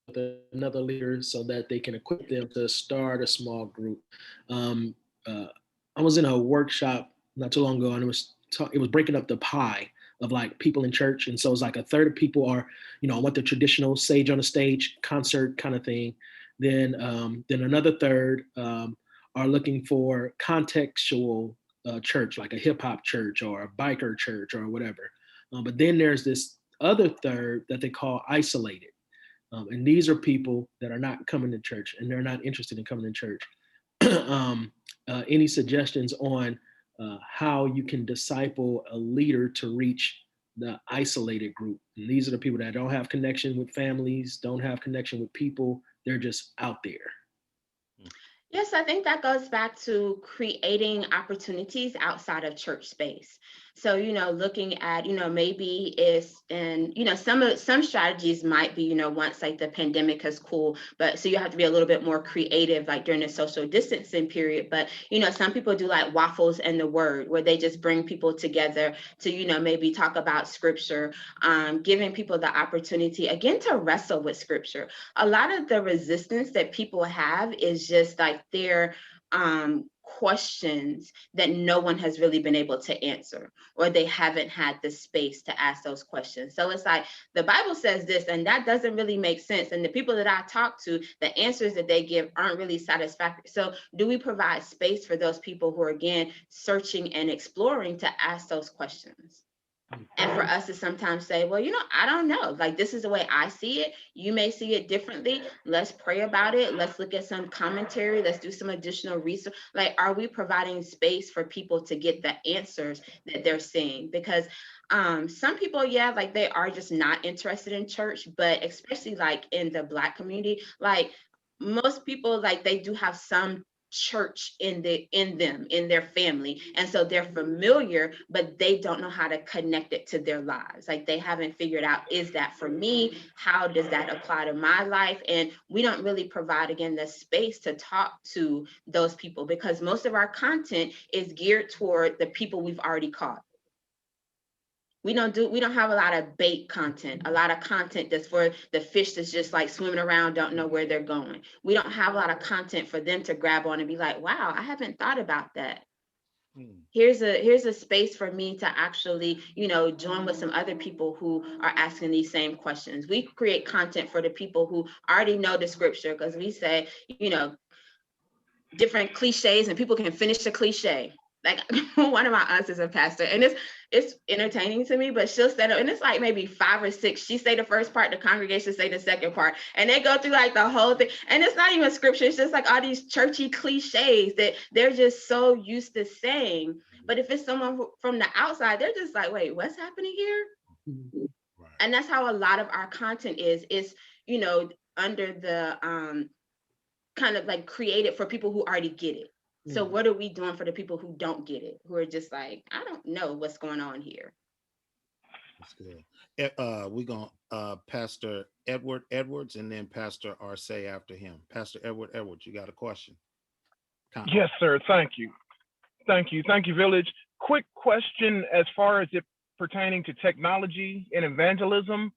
with another leader so that they can equip them to start a small group. I was in a workshop not too long ago, and it was breaking up the pie of like people in church. And so it's like a third of people are, want the traditional sage on the stage concert kind of thing. Then another third are looking for contextual church, like a hip hop church or a biker church or whatever. But then there's this other third that they call isolated. And these are people that are not coming to church and they're not interested in coming to church. Any suggestions on how you can disciple a leader to reach the isolated group? And these are the people that don't have connection with families, don't have connection with people. They're just out there. Yes, I think that goes back to creating opportunities outside of church space. So, looking at, maybe it's in, some strategies might be, once like the pandemic has cooled, but so you have to be a little bit more creative, like during the social distancing period. But, some people do like waffles and the word, where they just bring people together to, maybe talk about scripture, giving people the opportunity, again, to wrestle with scripture. A lot of the resistance that people have is just like their questions that no one has really been able to answer, or they haven't had the space to ask those questions. So it's like the Bible says this, and that doesn't really make sense. And the people that I talk to, the answers that they give aren't really satisfactory. So do we provide space for those people who are, again, searching and exploring to ask those questions? And for us to sometimes say, well, I don't know, like, this is the way I see it. You may see it differently. Let's pray about it. Let's look at some commentary. Let's do some additional research. Like, are we providing space for people to get the answers that they're seeing? Because some people, like they are just not interested in church, but especially like in the Black community, like most people, like they do have some church in their family, and so they're familiar, but they don't know how to connect it to their lives. Like they haven't figured out, is that for me? How does that apply to my life? And we don't really provide, again, the space to talk to those people, because most of our content is geared toward the people we've already caught. We don't have a lot of bait content, a lot of content that's for the fish that's just like swimming around, don't know where they're going. We don't have a lot of content for them to grab on and be like, wow, I haven't thought about that. here's a space for me to actually, join with some other people who are asking these same questions. We create content for the people who already know the scripture, because we say, different cliches, and people can finish the cliche. Like one of my aunts is a pastor, and it's entertaining to me, but she'll set up, and it's like maybe 5 or 6. She say the first part, the congregation say the second part, and they go through like the whole thing. And it's not even scripture, it's just like all these churchy cliches that they're just so used to saying. But if it's someone from the outside, they're just like, wait, what's happening here? Right. And that's how a lot of our content is under the kind of like created for people who already get it. So what are we doing for the people who don't get it, who are just like, I don't know what's going on here? That's good. We're going Pastor Edward Edwards and then Pastor Arce after him. Pastor Edward Edwards, you got a question? Comment. Yes, sir. Thank you. Thank you. Thank you, Village. Quick question as far as it pertaining to technology and evangelism.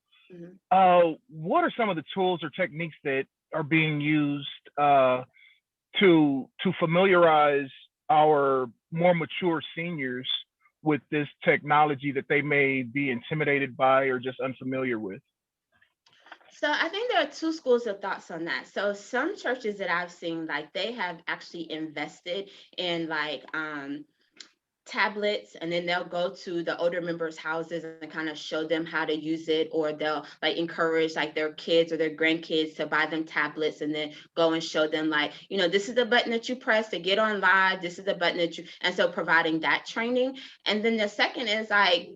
What are some of the tools or techniques that are being used to familiarize our more mature seniors with this technology that they may be intimidated by or just unfamiliar with? So I think there are 2 schools of thoughts on that. So some churches that I've seen, like they have actually invested in like tablets, and then they'll go to the older members' houses and kind of show them how to use it, or they'll like encourage like their kids or their grandkids to buy them tablets and then go and show them like, this is the button that you press to get on live, this is the button that you, and so providing that training. And then the second is like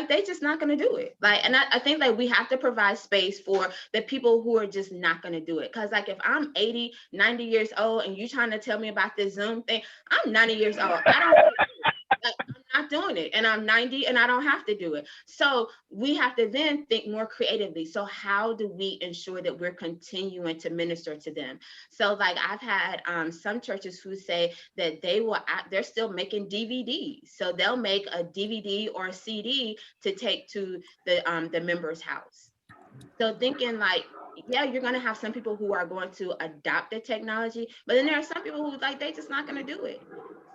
they just not going to do it. Like, and I think like we have to provide space for the people who are just not going to do it. Cause like if I'm 80, 90 years old and you trying to tell me about this Zoom thing, I'm 90 years old. I'm not doing it, and I'm 90 and I don't have to do it. So we have to then think more creatively. So how do we ensure that we're continuing to minister to them? So like I've had some churches who say that they're still making DVDs. So they'll make a DVD or a CD to take to the member's house. So thinking like, yeah, you're going to have some people who are going to adopt the technology, but then there are some people who like, they just not going to do it.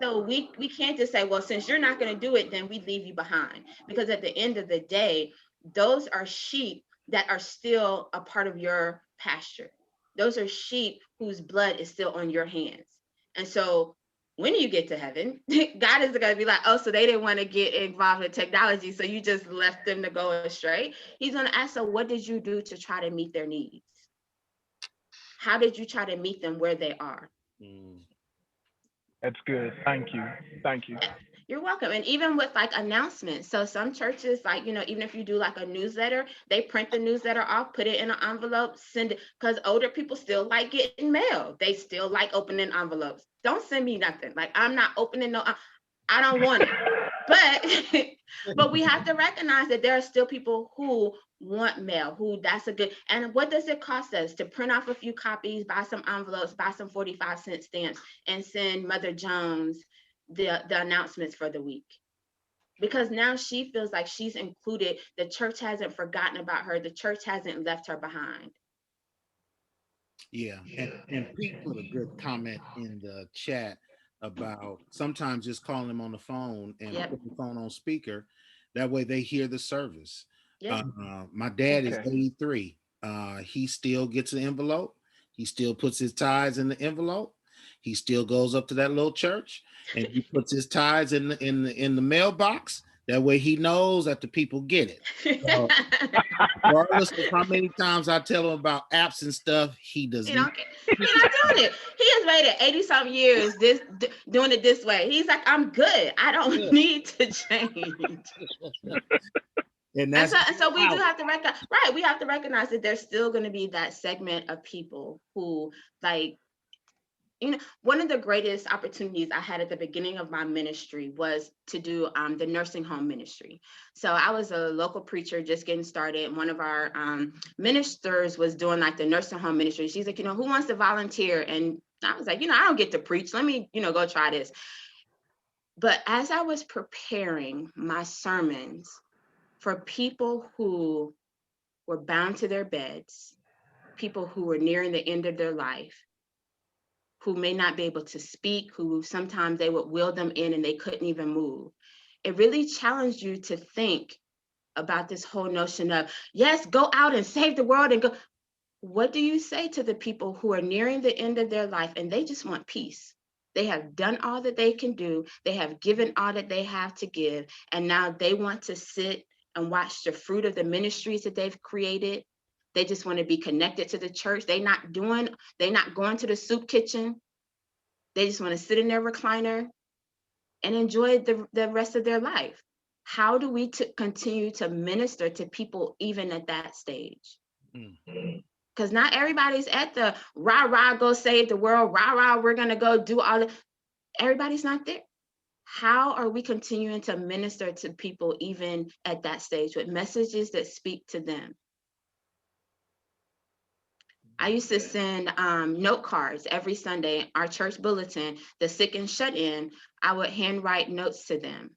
So we can't just say, well, since you're not going to do it, then we leave you behind. Because at the end of the day, those are sheep that are still a part of your pasture. Those are sheep whose blood is still on your hands. And so when you get to heaven, God is going to be like, oh, so they didn't want to get involved in technology, so you just left them to go astray. He's going to ask, so what did you do to try to meet their needs? How did you try to meet them where they are? That's good. Thank you. Thank you. You're welcome. And even with like announcements. So some churches, like, even if you do like a newsletter, they print the newsletter off, put it in an envelope, send it, because older people still like getting mail. They still like opening envelopes. Don't send me nothing. Like, I'm not opening I don't want it. But we have to recognize that there are still people who want mail, that's a good, and what does it cost us to print off a few copies, buy some envelopes, buy some 45-cent stamps, and send Mother Jones the announcements for the week? Because now she feels like she's included. The church hasn't forgotten about her. The church hasn't left her behind. Yeah, and Pete put a good comment in the chat about sometimes just calling them on the phone and put the phone on speaker. That way they hear the service. My dad is 83. He still gets an envelope. He still puts his tithes in the envelope. He still goes up to that little church and he puts his tithes in the mailbox. That way he knows that the people get it. So, regardless of how many times I tell him about apps and stuff, he does not. He's not doing it. He has waited 80-something years doing it this way. He's like, I'm good. I don't need to change. And so we do have to recognize, right? We have to recognize that there's still going to be that segment of people who like, one of the greatest opportunities I had at the beginning of my ministry was to do the nursing home ministry. So I was a local preacher just getting started. One of our ministers was doing like the nursing home ministry. She's like, who wants to volunteer? And I was like, I don't get to preach. Let me, go try this. But as I was preparing my sermons for people who were bound to their beds, people who were nearing the end of their life, who may not be able to speak, who sometimes they would wheel them in and they couldn't even move. It really challenged you to think about this whole notion of, yes, go out and save the world and go. What do you say to the people who are nearing the end of their life and they just want peace? They have done all that they can do. They have given all that they have to give. And now they want to sit and watch the fruit of the ministries that they've created. They just want to be connected to the church. They're not going to the soup kitchen. They just want to sit in their recliner and enjoy the rest of their life. How do we continue to minister to people even at that stage? Because not everybody's at the rah, rah, go save the world, rah, rah, we're going to go do all of, everybody's not there. How are we continuing to minister to people even at that stage with messages that speak to them? I used to send note cards every Sunday, our church bulletin, the sick and shut in, I would handwrite notes to them.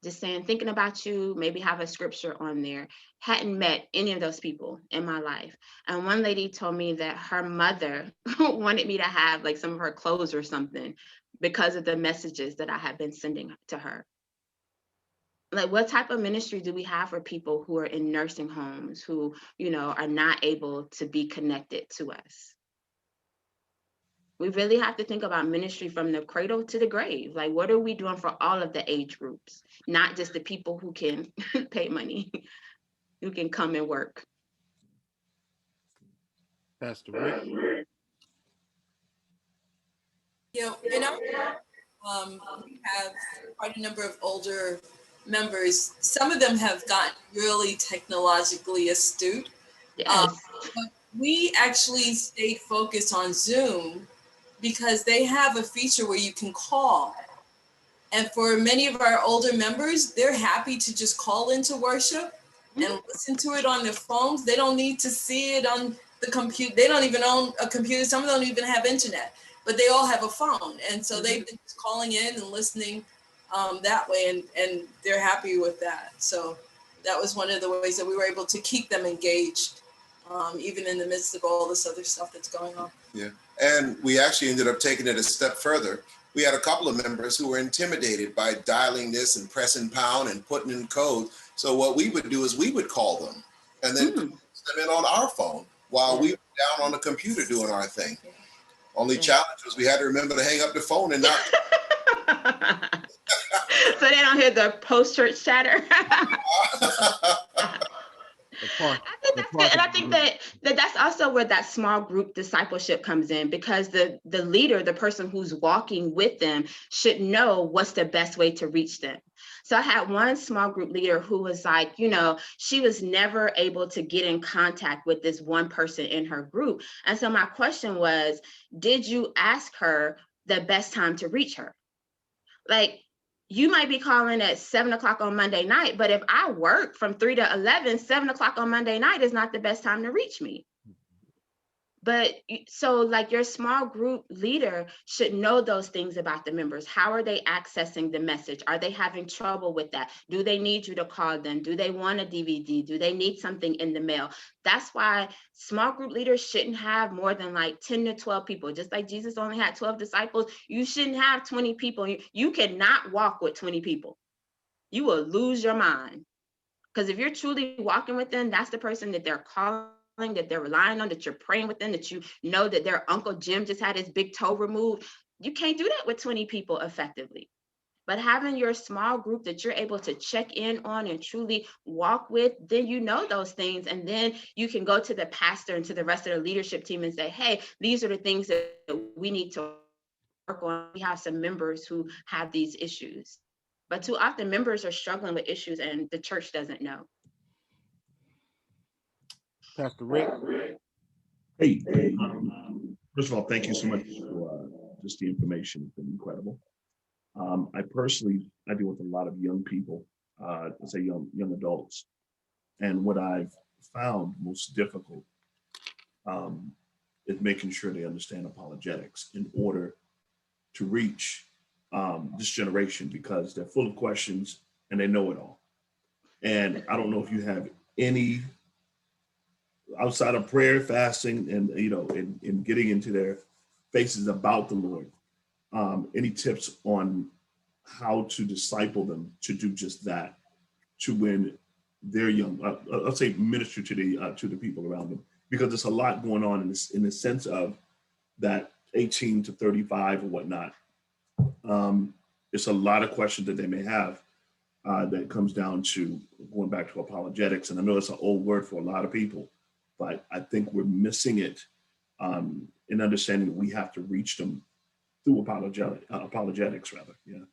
Just saying, thinking about you, maybe have a scripture on there. Hadn't met any of those people in my life. And one lady told me that her mother wanted me to have like some of her clothes or something because of the messages that I had been sending to her. Like, what type of ministry do we have for people who are in nursing homes, who, are not able to be connected to us? We really have to think about ministry from the cradle to the grave. Like, what are we doing for all of the age groups, not just the people who can pay money, who can come and work? Pastor Rick. We have quite a number of older members. Some of them have gotten really technologically astute. Yes. But we actually stayed focused on Zoom because they have a feature where you can call. And for many of our older members, they're happy to just call into worship and listen to it on their phones. They don't need to see it on the computer. They don't even own a computer. Some don't even have internet, but they all have a phone. And so they've been just calling in and listening that way, and they're happy with that. So that was one of the ways that we were able to keep them engaged, even in the midst of all this other stuff that's going on. Yeah, and we actually ended up taking it a step further. We had a couple of members who were intimidated by dialing this and pressing pound and putting in code. So what we would do is we would call them and then put them in on our phone while we were down on the computer doing our thing. Only challenge was we had to remember to hang up the phone and not. So they don't hear the post-church chatter. I think that's good. And I think that's also where that small group discipleship comes in, because the leader, the person who's walking with them, should know what's the best way to reach them. So I had one small group leader who was like, she was never able to get in contact with this one person in her group. And so my question was, did you ask her the best time to reach her? Like, you might be calling at 7 o'clock on Monday night, but if I work from 3 to 11, 7 o'clock on Monday night is not the best time to reach me. But so like your small group leader should know those things about the members. How are they accessing the message? Are they having trouble with that? Do they need you to call them? Do they want a DVD? Do they need something in the mail? That's why small group leaders shouldn't have more than like 10 to 12 people. Just like Jesus only had 12 disciples, you shouldn't have 20 people. You cannot walk with 20 people. You will lose your mind. Because if you're truly walking with them, that's the person that they're calling, that they're relying on, that you're praying with them, that you know that their Uncle Jim just had his big toe removed. You can't do that with 20 people effectively. But having your small group that you're able to check in on and truly walk with, then you know those things. And then you can go to the pastor and to the rest of the leadership team and say, hey, these are the things that we need to work on. We have some members who have these issues. But too often members are struggling with issues and the church doesn't know. Pastor Rick. Hey, first of all, thank you so much for just the information. It's been incredible. I deal with a lot of young people, let's say young adults. And what I've found most difficult is making sure they understand apologetics in order to reach this generation, because they're full of questions and they know it all. And I don't know if you have any, outside of prayer, fasting, and in getting into faces about the Lord. Any tips on how to disciple them to do just that, to when they're young? I'll say minister to the people around them, because there's a lot going on in the sense of that 18 to 35 or whatnot. It's a lot of questions that they may have that comes down to going back to apologetics. And I know it's an old word for a lot of people, but I think we're missing it in understanding that we have to reach them through apologetics rather. Yeah.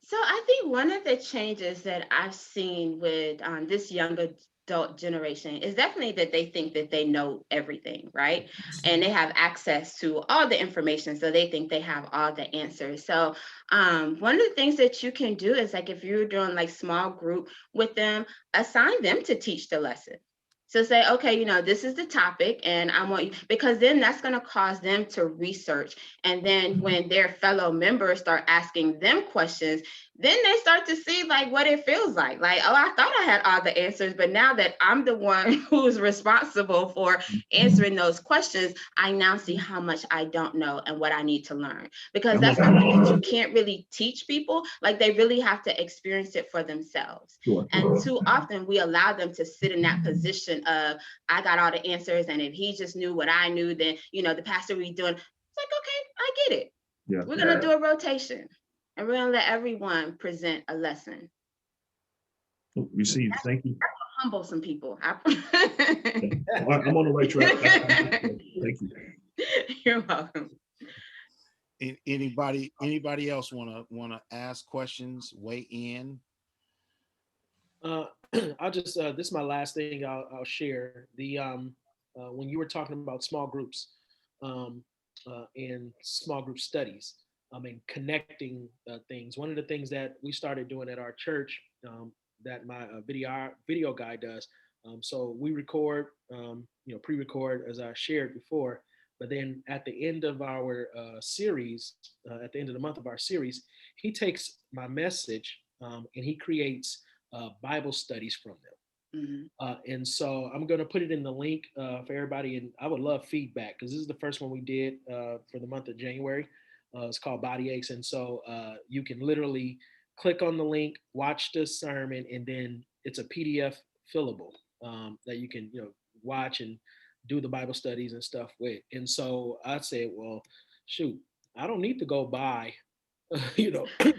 So I think one of the changes that I've seen with this younger adult generation is definitely that they think that they know everything, right? And they have access to all the information, so they think they have all the answers. So one of the things that you can do is, like, if you're doing like small group with them, assign them to teach the lesson. So say, okay, you know, this is the topic and I want you, because then that's going to cause them to research. And then when their fellow members start asking them questions, then they start to see like what it feels like, oh, I thought I had all the answers, but now that I'm the one who's responsible for answering those questions, I now see how much I don't know and what I need to learn. Because that's something that you can't really teach people. Like, they really have to experience it for themselves. Sure. And too often we allow them to sit in that position of, I got all the answers, and if he just knew what I knew, then, you know, the pastor we doing, it's like, okay, I get it. Yeah. We're gonna do a rotation. And we're gonna let everyone present a lesson. Received. Thank you. Humble some people. I'm on the right track. Thank you. You're welcome. Anybody else wanna ask questions, weigh in? I'll just this is my last thing I'll share. The when you were talking about small groups and small group studies, and connecting things. One of the things that we started doing at our church that my video guy does. So we record, pre-record, as I shared before. But then at the end of our series, at the end of the month of our series, he takes my message and he creates Bible studies from them. And so I'm going to put it in the link for everybody. And I would love feedback, because this is the first one we did for the month of January. It's called Body Aches. And so you can literally click on the link, watch the sermon, and then it's a PDF fillable that you can, watch and do the Bible studies and stuff with. And so I said, well, shoot, I don't need to go buy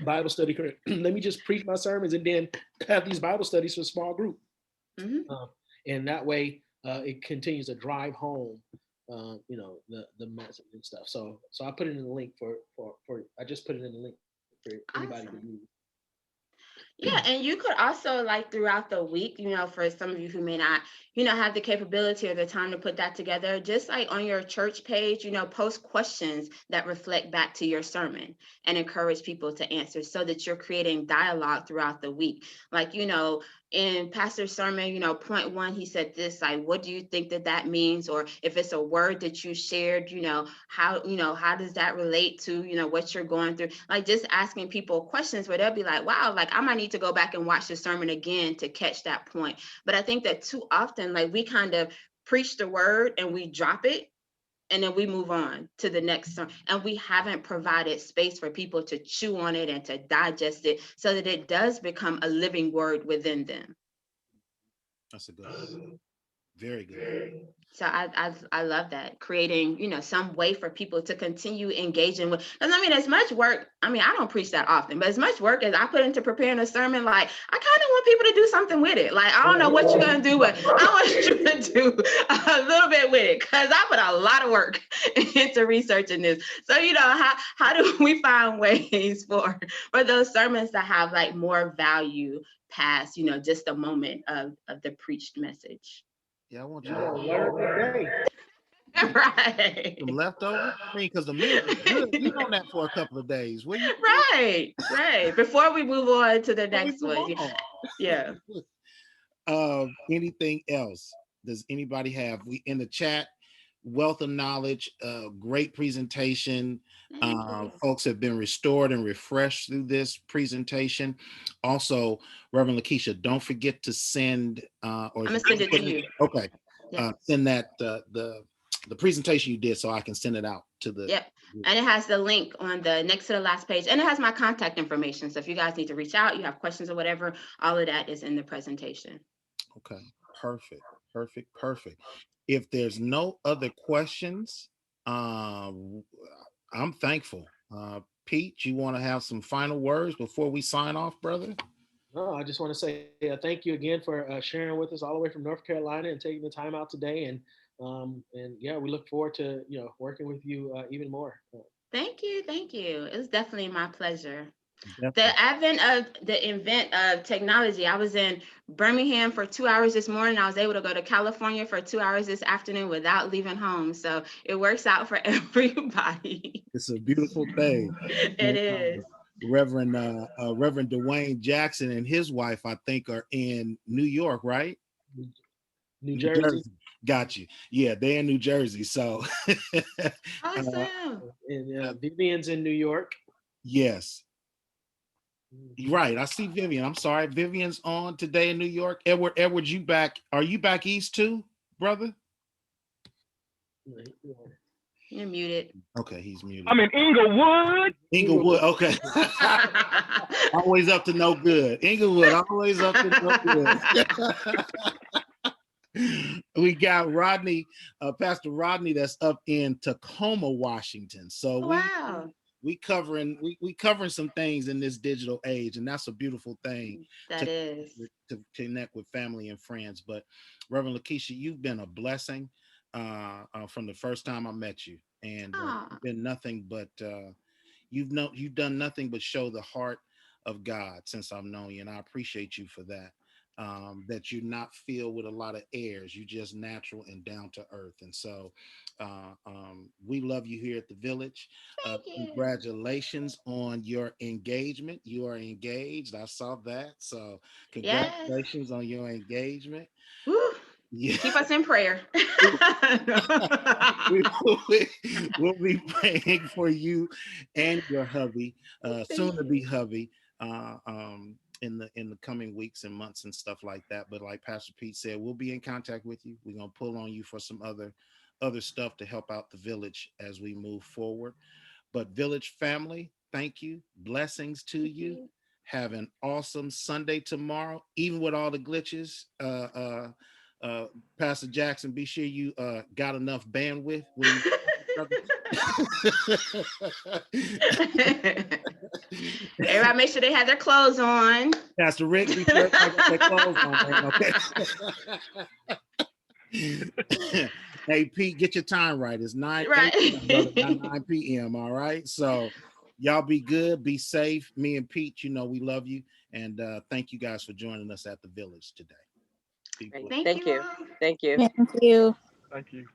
Bible study. Let me just preach my sermons and then have these Bible studies for a small group. And that way it continues to drive home, the message and stuff. So I put it in the link for I just put it in the link for anybody to use. Yeah, and you could also, like, throughout the week, for some of you who may not, have the capability or the time to put that together, just like on your church page, post questions that reflect back to your sermon and encourage people to answer, so that you're creating dialogue throughout the week. Like, in Pastor's sermon, point 1, he said this, like, what do you think that means? Or if it's a word that you shared, how does that relate to, what you're going through? Like, just asking people questions where they'll be like, wow, like, I might need to go back and watch the sermon again to catch that point. But I think that too often, like, we kind of preach the word and we drop it, and then we move on to the next song. And we haven't provided space for people to chew on it and to digest it, so that it does become a living word within them. That's a good, very good. So I love that, creating, some way for people to continue engaging with, because as much work, I don't preach that often, but as much work as I put into preparing a sermon, like, I kind of want people to do something with it. Like, I don't know what you're going to do, but I want you to do a little bit with it, because I put a lot of work into researching this. So, how do we find ways for those sermons to have, like, more value past, just a moment of the preached message? Yeah, I want you to learn today. Right. Some leftover. Because the meal is good. Eat on that for a couple of days. Will you? Right. Before we move on to the next one. Yeah. Anything else? Does anybody have? We in the chat, wealth of knowledge, great presentation. Folks have been restored and refreshed through this presentation. Also, Reverend Lakeisha, don't forget to send. I'm gonna send it to you. Okay, yeah. Send that the presentation you did, so I can send it out to the. Yep. And it has the link on the next to the last page, and it has my contact information. So if you guys need to reach out, you have questions or whatever, all of that is in the presentation. Okay, perfect. If there's no other questions, I'm thankful. Pete, you want to have some final words before we sign off, brother? No, I just want to say thank you again for sharing with us all the way from North Carolina and taking the time out today. And yeah, we look forward to working with you even more. Thank you. It was definitely my pleasure. Definitely. The advent of the invent of technology. I was in Birmingham for 2 hours this morning. I was able to go to California for 2 hours this afternoon without leaving home. So it works out for everybody. It's a beautiful thing. It is. Reverend Dwayne Jackson and his wife, I think, are in New York, right? New Jersey. Got you. Yeah, they're in New Jersey. So Awesome. And Vivian's in New York. Yes. Right. I see Vivian. I'm sorry. Vivian's on today in New York. Edward, you back? Are you back east too, brother? You're muted. Okay, he's muted. I'm in Inglewood. Inglewood. Okay. Always up to no good. Inglewood, always up to no good. We got Rodney, Pastor Rodney, that's up in Tacoma, Washington. So Wow. we covering some things in this digital age, and that's a beautiful thing. That is. To connect with family and friends. But Reverend Lakeisha, you've been a blessing from the first time I met you, and you've been nothing but you've done nothing but show the heart of God since I've known you, and I appreciate you for that. That you're not filled with a lot of airs. You're just natural and down to earth. And so we love you here at the Village. Congratulations on your engagement. You are engaged. I saw that. So congratulations on your engagement. Woo. Yeah. Keep us in prayer. We'll be praying for you and your hubby, soon to be hubby, in the coming weeks and months and stuff like that. But like Pastor Pete said, we'll be in contact with you. We're gonna pull on you for some other stuff to help out the Village as we move forward. But Village family, thank you. Blessings to you. Have an awesome Sunday tomorrow, even with all the glitches. Pastor Jackson, be sure you got enough bandwidth. Everybody make sure they have their clothes on. Pastor Rick, be sure they got their clothes on, man, okay? Hey, Pete, get your time right. It's 9 p.m. All right. So y'all be good, be safe. Me and Pete, you know, we love you. And thank you guys for joining us at the Village today. Thank you. Thank you. Thank you. Thank you.